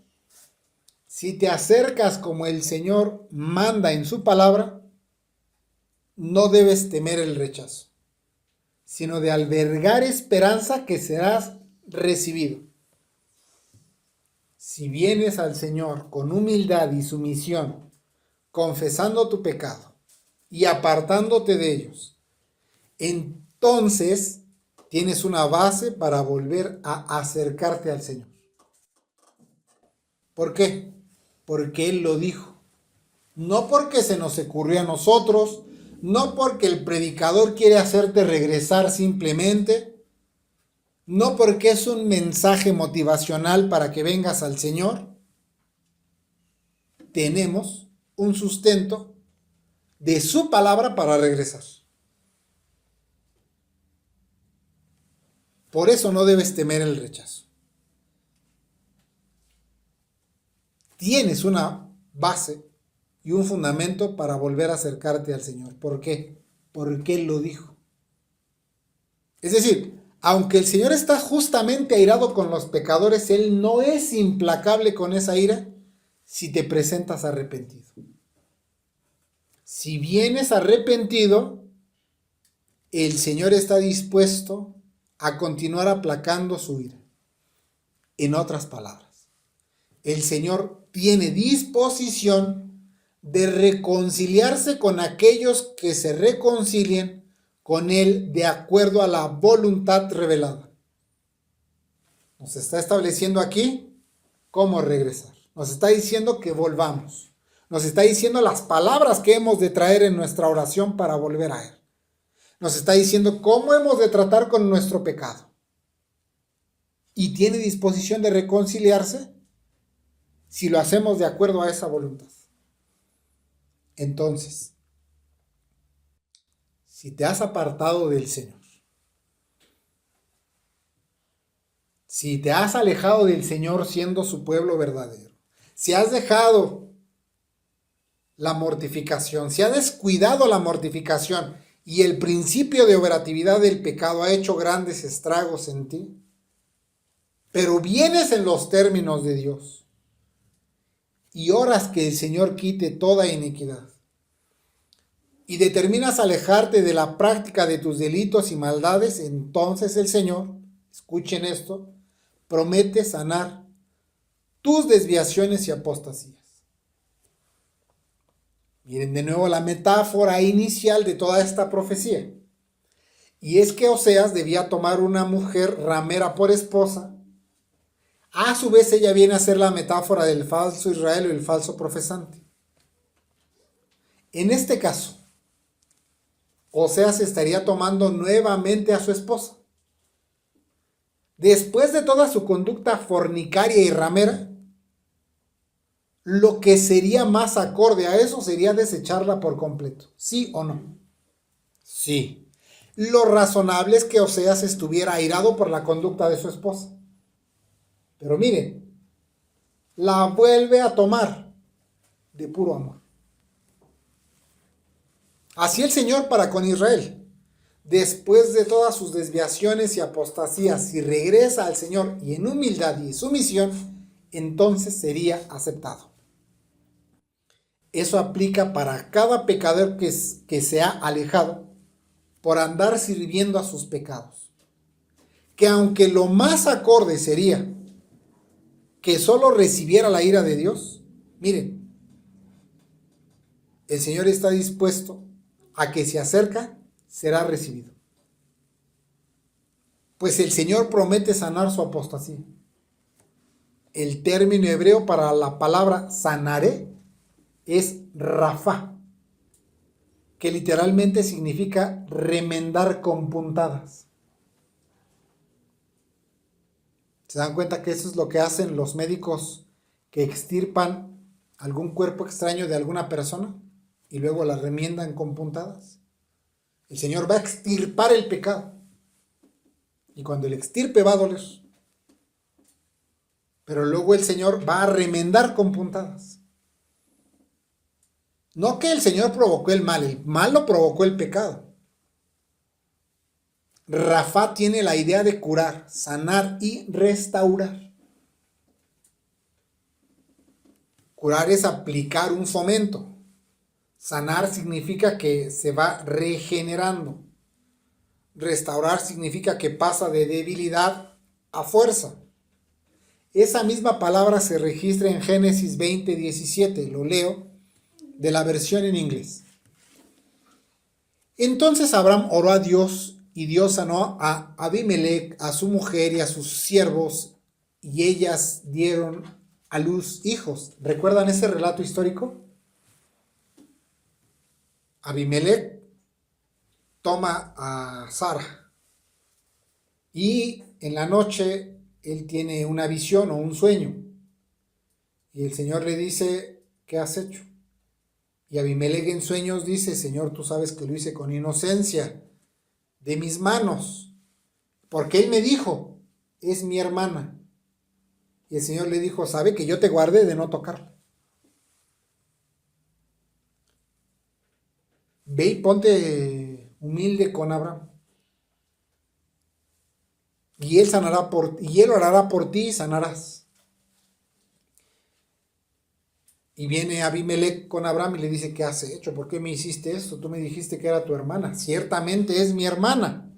si te acercas como el Señor manda en su palabra, no debes temer el rechazo, sino de albergar esperanza que serás recibido. Si vienes al Señor con humildad y sumisión, confesando tu pecado y apartándote de ellos, entonces tienes una base para volver a acercarte al Señor. ¿Por qué? Porque Él lo dijo. No porque se nos ocurrió a nosotros, no porque el predicador quiere hacerte regresar simplemente, no porque es un mensaje motivacional para que vengas al Señor. Tenemos un sustento de su palabra para regresar. Por eso no debes temer el rechazo. Tienes una base y un fundamento para volver a acercarte al Señor. ¿Por qué? Porque Él lo dijo. Es decir, aunque el Señor está justamente airado con los pecadores, Él no es implacable con esa ira si te presentas arrepentido. Si vienes arrepentido, el Señor está dispuesto a continuar aplacando su ira. En otras palabras, el Señor tiene disposición de reconciliarse con aquellos que se reconcilien con Él de acuerdo a la voluntad revelada. Nos está estableciendo aquí cómo regresar. Nos está diciendo que volvamos. Nos está diciendo las palabras que hemos de traer en nuestra oración para volver a Él. Nos está diciendo cómo hemos de tratar con nuestro pecado. Y tiene disposición de reconciliarse si lo hacemos de acuerdo a esa voluntad. Entonces, si te has apartado del Señor, si te has alejado del Señor siendo su pueblo verdadero, si has dejado la mortificación, si has descuidado la mortificación y el principio de operatividad del pecado ha hecho grandes estragos en ti, pero vienes en los términos de Dios y oras que el Señor quite toda iniquidad y determinas alejarte de la práctica de tus delitos y maldades, entonces el Señor, escuchen esto, promete sanar tus desviaciones y apostasías. Miren de nuevo la metáfora inicial de toda esta profecía. Y es que Oseas debía tomar una mujer ramera por esposa. A su vez ella viene a ser la metáfora del falso Israel o el falso profesante. En este caso, Oseas estaría tomando nuevamente a su esposa. Después de toda su conducta fornicaria y ramera, lo que sería más acorde a eso sería desecharla por completo. ¿Sí o no? Sí. Lo razonable es que Oseas estuviera airado por la conducta de su esposa. Pero miren, la vuelve a tomar de puro amor. Así el Señor para con Israel. Después de todas sus desviaciones y apostasías, si regresa al Señor y en humildad y sumisión, entonces sería aceptado. Eso aplica para cada pecador que se ha alejado por andar sirviendo a sus pecados. Que aunque lo más acorde sería que solo recibiera la ira de Dios, miren, el Señor está dispuesto a que si acerca, será recibido. Pues el Señor promete sanar su apostasía. El término hebreo para la palabra sanaré es Rafa, que literalmente significa remendar con puntadas. ¿Se dan cuenta que eso es lo que hacen los médicos que extirpan algún cuerpo extraño de alguna persona y luego la remiendan con puntadas? El Señor va a extirpar el pecado. Y cuando el extirpe va a doler. Pero luego el Señor va a remendar con puntadas. No que el Señor provocó el mal lo provocó el pecado. Rafa tiene la idea de curar, sanar y restaurar. Curar es aplicar un fomento. Sanar significa que se va regenerando. Restaurar significa que pasa de debilidad a fuerza. Esa misma palabra se registra en Génesis 20:17. Lo leo de la versión en inglés. Entonces Abraham oró a Dios y Dios sanó a Abimelech, a su mujer y a sus siervos, y ellas dieron a luz hijos. ¿Recuerdan ese relato histórico? Abimelech toma a Sara y en la noche él tiene una visión o un sueño y el Señor le dice: ¿qué has hecho? Y Abimelech en sueños dice: Señor, tú sabes que lo hice con inocencia de mis manos, porque él me dijo: es mi hermana. Y el Señor le dijo: sabe que yo te guardé de no tocarla. Ve y ponte humilde con Abraham. Y él orará por ti y sanarás. Y viene Abimelech con Abraham y le dice: ¿qué has hecho? ¿Por qué me hiciste esto? Tú me dijiste que era tu hermana. Ciertamente es mi hermana.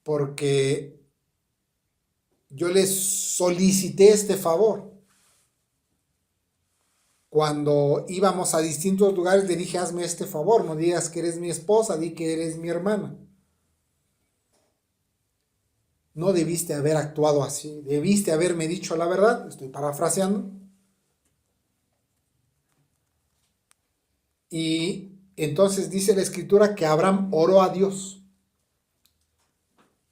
Porque yo le solicité este favor. Cuando íbamos a distintos lugares le dije, hazme este favor, no digas que eres mi esposa, di que eres mi hermana. No debiste haber actuado así, debiste haberme dicho la verdad, estoy parafraseando. Y entonces dice la escritura que Abraham oró a Dios.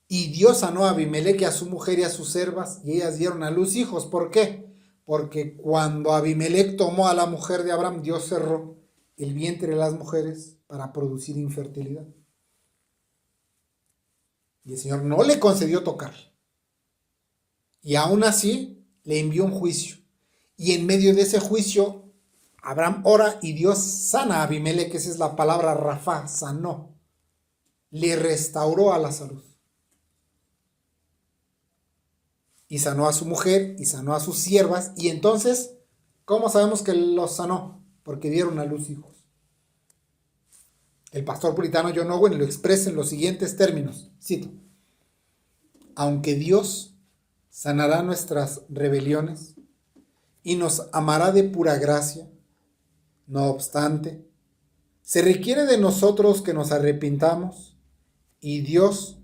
Y Dios sanó a Abimelech y a su mujer y a sus servas, y ellas dieron a luz hijos. ¿Por qué? Porque cuando Abimelech tomó a la mujer de Abraham, Dios cerró el vientre de las mujeres para producir infertilidad. Y el Señor no le concedió tocar. Y aún así le envió un juicio. Y en medio de ese juicio, Abraham ora y Dios sana a Abimelech, que esa es la palabra Rafá, sanó. Le restauró a la salud. Y sanó a su mujer y sanó a sus siervas. Y entonces, ¿cómo sabemos que los sanó? Porque dieron a luz hijos. El pastor puritano John Owen lo expresa en los siguientes términos. Cito: aunque Dios sanará nuestras rebeliones y nos amará de pura gracia, no obstante, se requiere de nosotros que nos arrepintamos y Dios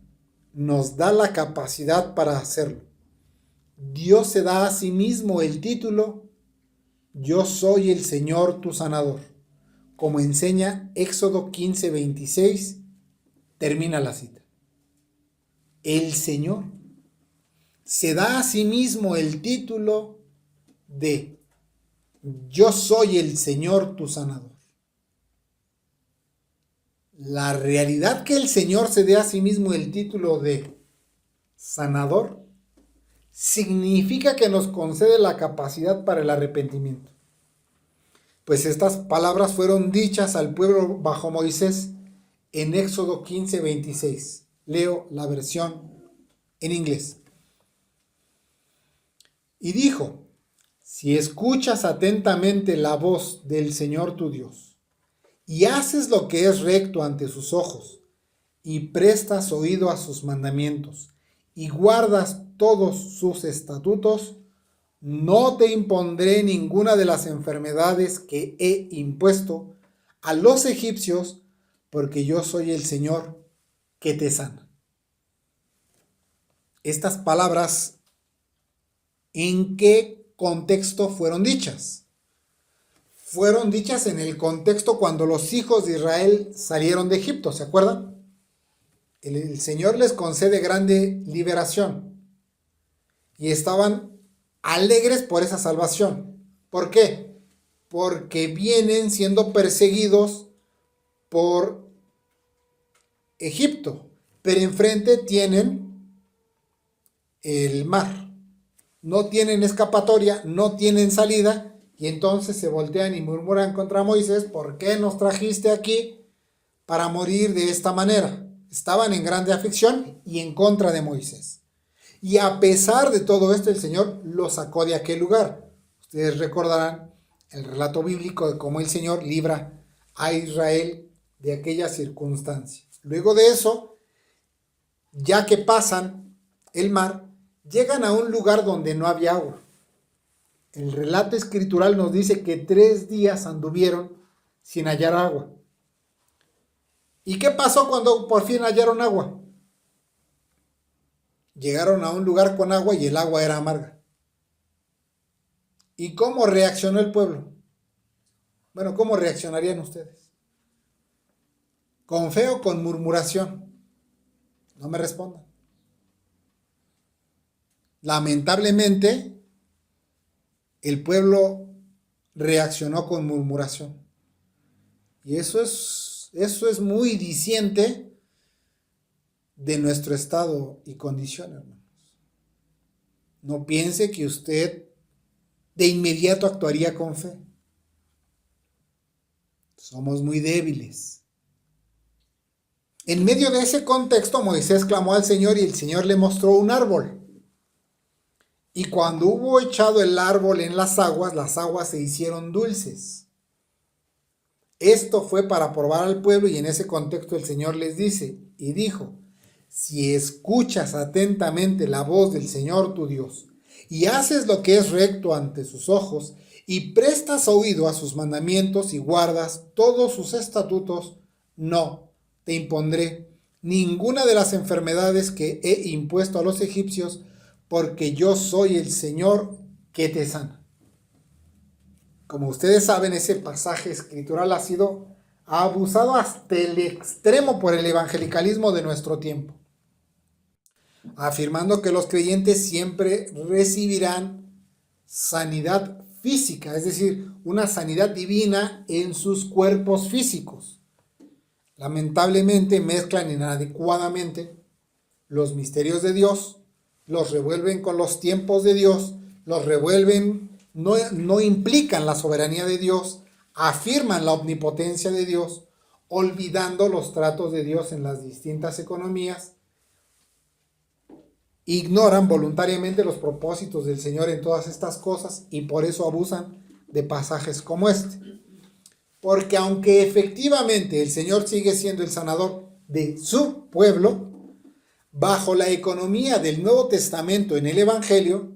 nos da la capacidad para hacerlo. Dios se da a sí mismo el título, yo soy el Señor tu sanador. Como enseña Éxodo 15:26, termina la cita. El Señor se da a sí mismo el título de yo soy el Señor tu sanador. La realidad que el Señor se dé a sí mismo el título de sanador significa que nos concede la capacidad para el arrepentimiento. Pues estas palabras fueron dichas al pueblo bajo Moisés en Éxodo 15:26. Leo la versión en inglés. Y dijo: si escuchas atentamente la voz del Señor tu Dios, y haces lo que es recto ante sus ojos, y prestas oído a sus mandamientos, y guardas todos sus estatutos, no te impondré ninguna de las enfermedades que he impuesto a los egipcios, porque yo soy el Señor que te sana. Estas palabras, ¿en qué contexto fueron dichas? Fueron dichas en el contexto cuando los hijos de Israel salieron de Egipto, ¿se acuerdan? El Señor les concede grande liberación y estaban alegres por esa salvación. ¿Por qué? Porque vienen siendo perseguidos por Egipto, pero enfrente tienen el mar. No tienen escapatoria, no tienen salida, y entonces se voltean y murmuran contra Moisés: ¿por qué nos trajiste aquí para morir de esta manera? Estaban en grande aflicción y en contra de Moisés. Y a pesar de todo esto, el Señor los sacó de aquel lugar. Ustedes recordarán el relato bíblico de cómo el Señor libra a Israel de aquella circunstancia. Luego de eso, ya que pasan el mar, llegan a un lugar donde no había agua. El relato escritural nos dice que 3 días anduvieron sin hallar agua. ¿Y qué pasó cuando por fin hallaron agua? Llegaron a un lugar con agua y el agua era amarga. ¿Y cómo reaccionó el pueblo? Bueno, ¿cómo reaccionarían ustedes? ¿Con fe o con murmuración? No me respondan. Lamentablemente, el pueblo reaccionó con murmuración. Y eso es muy diciente de nuestro estado y condición, hermanos. No piense que usted de inmediato actuaría con fe. Somos muy débiles. En medio de ese contexto, Moisés clamó al Señor y el Señor le mostró un árbol. Y cuando hubo echado el árbol en las aguas se hicieron dulces. Esto fue para probar al pueblo, y en ese contexto el Señor les dice y dijo: si escuchas atentamente la voz del Señor tu Dios, y haces lo que es recto ante sus ojos, y prestas oído a sus mandamientos y guardas todos sus estatutos, no te impondré ninguna de las enfermedades que he impuesto a los egipcios, porque yo soy el Señor que te sana. Como ustedes saben, ese pasaje escritural ha sido abusado hasta el extremo por el evangelicalismo de nuestro tiempo, afirmando que los creyentes siempre recibirán sanidad física, es decir, una sanidad divina en sus cuerpos físicos. Lamentablemente mezclan inadecuadamente los misterios de Dios, los revuelven con los tiempos de Dios, los revuelven, no implican la soberanía de Dios, afirman la omnipotencia de Dios, olvidando los tratos de Dios en las distintas economías, ignoran voluntariamente los propósitos del Señor en todas estas cosas y por eso abusan de pasajes como este. Porque aunque efectivamente el Señor sigue siendo el sanador de su pueblo, bajo la economía del Nuevo Testamento en el Evangelio,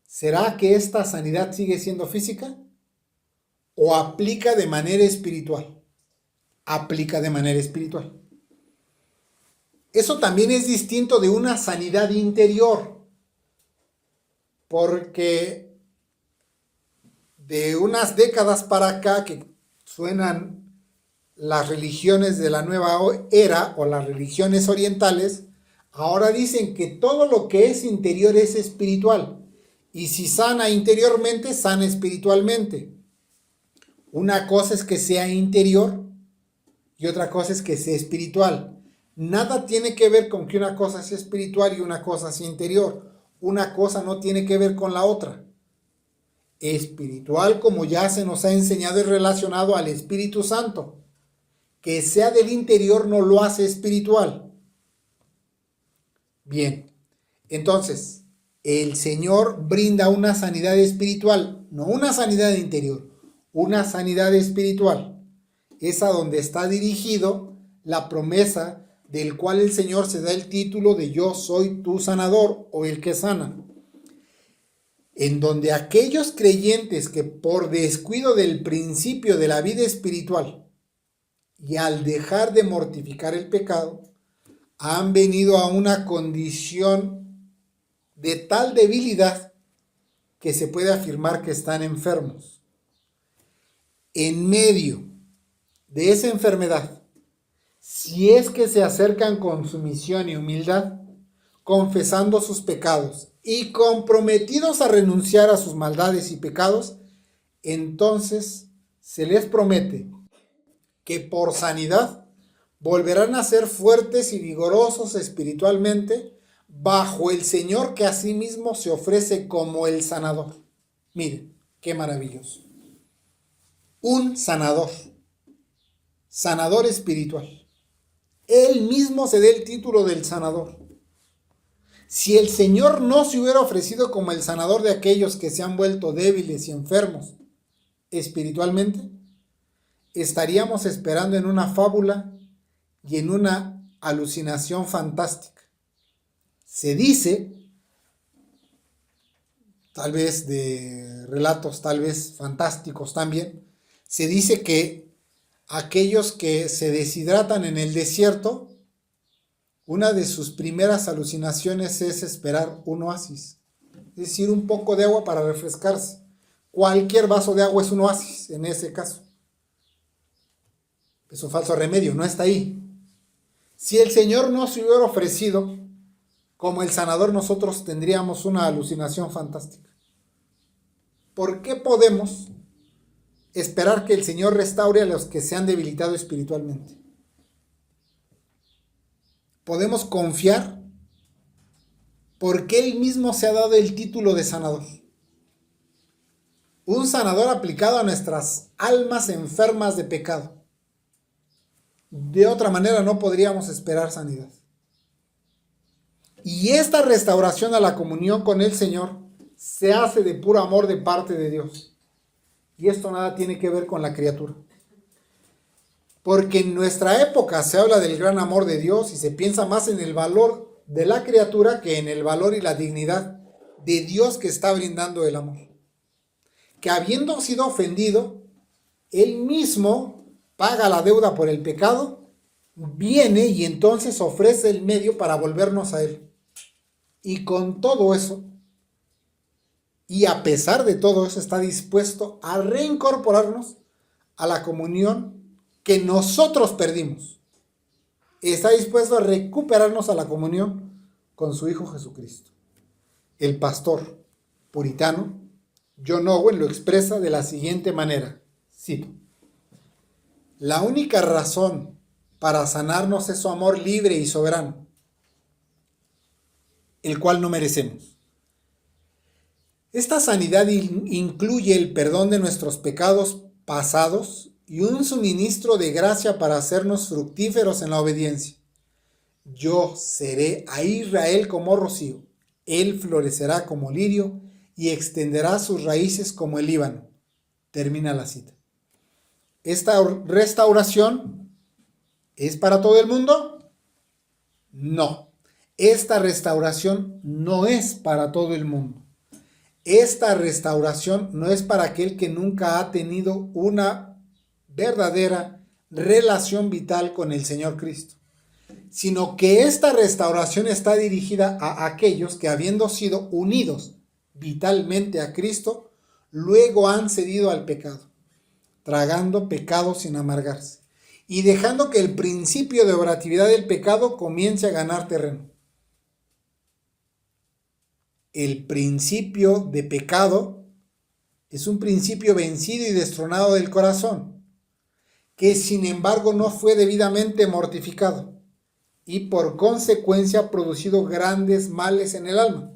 ¿será que esta sanidad sigue siendo física? ¿O aplica de manera espiritual? Aplica de manera espiritual. Eso también es distinto de una sanidad interior, porque de unas décadas para acá que suenan las religiones de la nueva era o las religiones orientales, ahora dicen que todo lo que es interior es espiritual. Y si sana interiormente, sana espiritualmente. Una cosa es que sea interior y otra cosa es que sea espiritual. Nada tiene que ver con que una cosa sea espiritual y una cosa sea interior. Una cosa no tiene que ver con la otra. Espiritual, como ya se nos ha enseñado, es relacionado al Espíritu Santo. Que sea del interior no lo hace espiritual. Bien, entonces, el Señor brinda una sanidad espiritual, no una sanidad interior, una sanidad espiritual. Es a donde está dirigido la promesa del cual el Señor se da el título de yo soy tu sanador o el que sana. En donde aquellos creyentes que por descuido del principio de la vida espiritual y al dejar de mortificar el pecado, han venido a una condición de tal debilidad que se puede afirmar que están enfermos. En medio de esa enfermedad, si es que se acercan con sumisión y humildad, confesando sus pecados y comprometidos a renunciar a sus maldades y pecados, entonces se les promete que por sanidad volverán a ser fuertes y vigorosos espiritualmente bajo el Señor que asimismo se ofrece como el sanador. Miren, qué maravilloso. Un sanador, sanador espiritual. Él mismo se da el título del sanador. Si el Señor no se hubiera ofrecido como el sanador de aquellos que se han vuelto débiles y enfermos espiritualmente, estaríamos esperando en una fábula y en una alucinación fantástica. Se dice, tal vez de relatos, tal vez fantásticos también, se dice que aquellos que se deshidratan en el desierto, una de sus primeras alucinaciones es esperar un oasis, es decir, un poco de agua para refrescarse. Cualquier vaso de agua es un oasis en ese caso. Es un falso remedio, no está ahí. Si el Señor no se hubiera ofrecido como el sanador, nosotros tendríamos una alucinación fantástica. ¿Por qué podemos esperar que el Señor restaure a los que se han debilitado espiritualmente? Podemos confiar porque Él mismo se ha dado el título de sanador. Un sanador aplicado a nuestras almas enfermas de pecado. De otra manera no podríamos esperar sanidad. Y esta restauración a la comunión con el Señor se hace de puro amor de parte de Dios. Y esto nada tiene que ver con la criatura. Porque en nuestra época se habla del gran amor de Dios y se piensa más en el valor de la criatura que en el valor y la dignidad de Dios que está brindando el amor. Que habiendo sido ofendido, Él mismo paga la deuda por el pecado, viene y entonces ofrece el medio para volvernos a Él. Y con todo eso, y a pesar de todo eso, está dispuesto a reincorporarnos a la comunión que nosotros perdimos. Está dispuesto a recuperarnos a la comunión con su Hijo Jesucristo. El pastor puritano John Owen lo expresa de la siguiente manera, cito: la única razón para sanarnos es su amor libre y soberano, el cual no merecemos. Esta sanidad incluye el perdón de nuestros pecados pasados y un suministro de gracia para hacernos fructíferos en la obediencia. Yo seré a Israel como rocío, él florecerá como lirio y extenderá sus raíces como el Líbano. Termina la cita. ¿Esta restauración es para todo el mundo? No. Esta restauración no es para todo el mundo. Esta restauración no es para aquel que nunca ha tenido una verdadera relación vital con el Señor Cristo, sino que esta restauración está dirigida a aquellos que, habiendo sido unidos vitalmente a Cristo, luego han cedido al pecado, tragando pecado sin amargarse y dejando que el principio de operatividad del pecado comience a ganar terreno. El principio de pecado es un principio vencido y destronado del corazón, que sin embargo no fue debidamente mortificado y por consecuencia ha producido grandes males en el alma.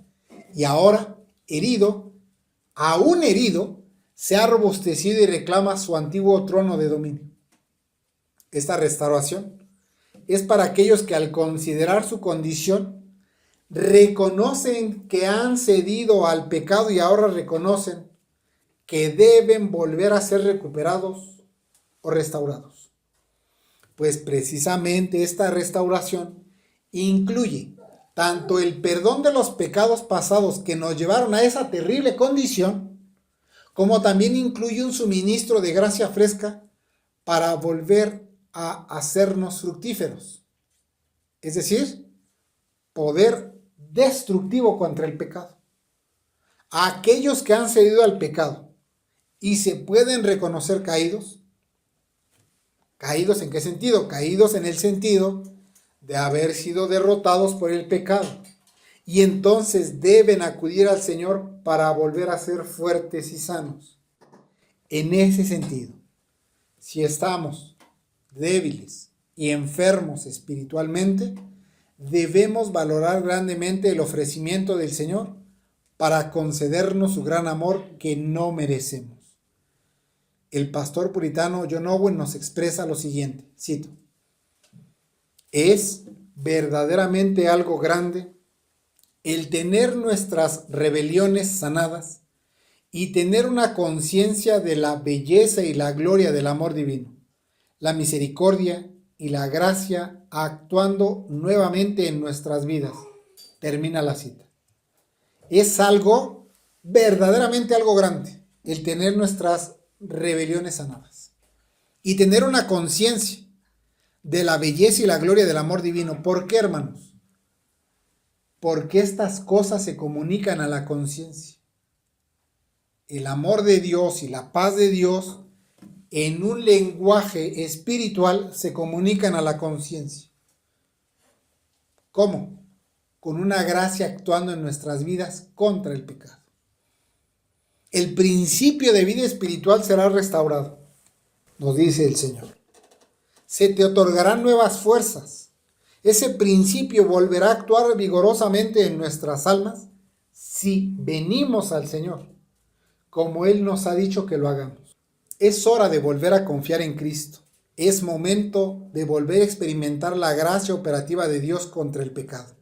Y ahora, herido, aún herido, se ha robustecido y reclama su antiguo trono de dominio. Esta restauración es para aquellos que, al considerar su condición, reconocen que han cedido al pecado y ahora reconocen que deben volver a ser recuperados o restaurados. Pues precisamente esta restauración incluye tanto el perdón de los pecados pasados que nos llevaron a esa terrible condición, como también incluye un suministro de gracia fresca para volver a hacernos fructíferos. Es decir, poder destructivo contra el pecado. A aquellos que han cedido al pecado y se pueden reconocer caídos. ¿Caídos en qué sentido? Caídos en el sentido de haber sido derrotados por el pecado. Y entonces deben acudir al Señor para volver a ser fuertes y sanos. En ese sentido, si estamos débiles y enfermos espiritualmente, debemos valorar grandemente el ofrecimiento del Señor para concedernos su gran amor que no merecemos. El pastor puritano John Owen nos expresa lo siguiente, cito: es verdaderamente algo grande el tener nuestras rebeliones sanadas y tener una conciencia de la belleza y la gloria del amor divino, la misericordia y la gracia actuando nuevamente en nuestras vidas. Termina la cita. Es algo, verdaderamente algo grande, el tener nuestras rebeliones sanadas y tener una conciencia de la belleza y la gloria del amor divino. ¿Por qué, hermanos? Porque estas cosas se comunican a la conciencia. El amor de Dios y la paz de Dios en un lenguaje espiritual se comunican a la conciencia. ¿Cómo? Con una gracia actuando en nuestras vidas contra el pecado. El principio de vida espiritual será restaurado, nos dice el Señor. Se te otorgarán nuevas fuerzas. Ese principio volverá a actuar vigorosamente en nuestras almas si venimos al Señor, como Él nos ha dicho que lo hagamos. Es hora de volver a confiar en Cristo. Es momento de volver a experimentar la gracia operativa de Dios contra el pecado.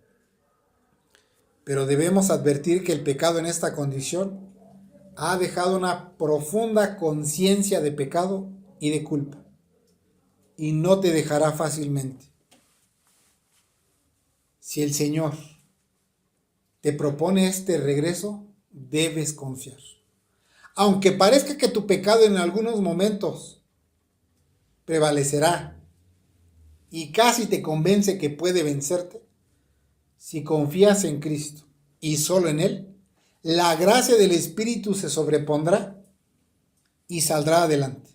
Pero debemos advertir que el pecado en esta condición ha dejado una profunda conciencia de pecado y de culpa. y no te dejará fácilmente. Si el Señor te propone este regreso, debes confiar. Aunque parezca que tu pecado en algunos momentos prevalecerá y casi te convence que puede vencerte, si confías en Cristo y solo en Él, la gracia del Espíritu se sobrepondrá y saldrá adelante.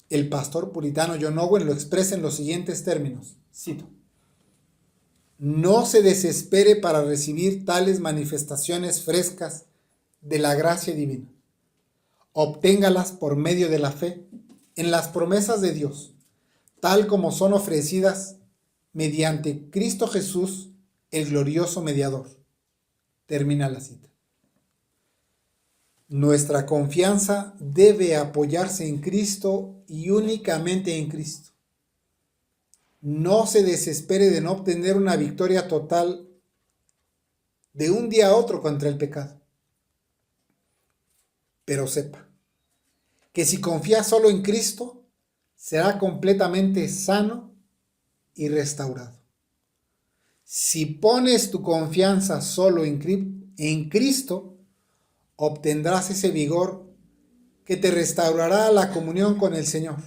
El pastor puritano John Owen lo expresa en los siguientes términos, cito: no se desespere para recibir tales manifestaciones frescas de la gracia divina. Obténgalas por medio de la fe en las promesas de Dios, tal como son ofrecidas mediante Cristo Jesús, el glorioso mediador. Termina la cita. Nuestra confianza debe apoyarse en Cristo y únicamente en Cristo. No se desespere de no obtener una victoria total de un día a otro contra el pecado. Pero sepa que si confía solo en Cristo, será completamente sano y restaurado. Si pones tu confianza solo en Cristo, obtendrás ese vigor que te restaurará la comunión con el Señor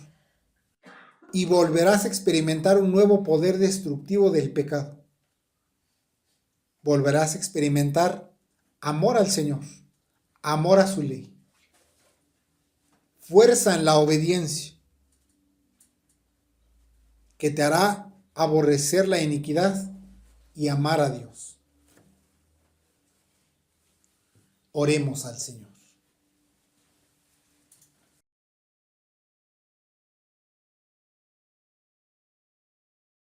y volverás a experimentar un nuevo poder destructivo del pecado. Volverás a experimentar amor al Señor, amor a su ley, fuerza en la obediencia, que te hará aborrecer la iniquidad y amar a Dios. Oremos al Señor.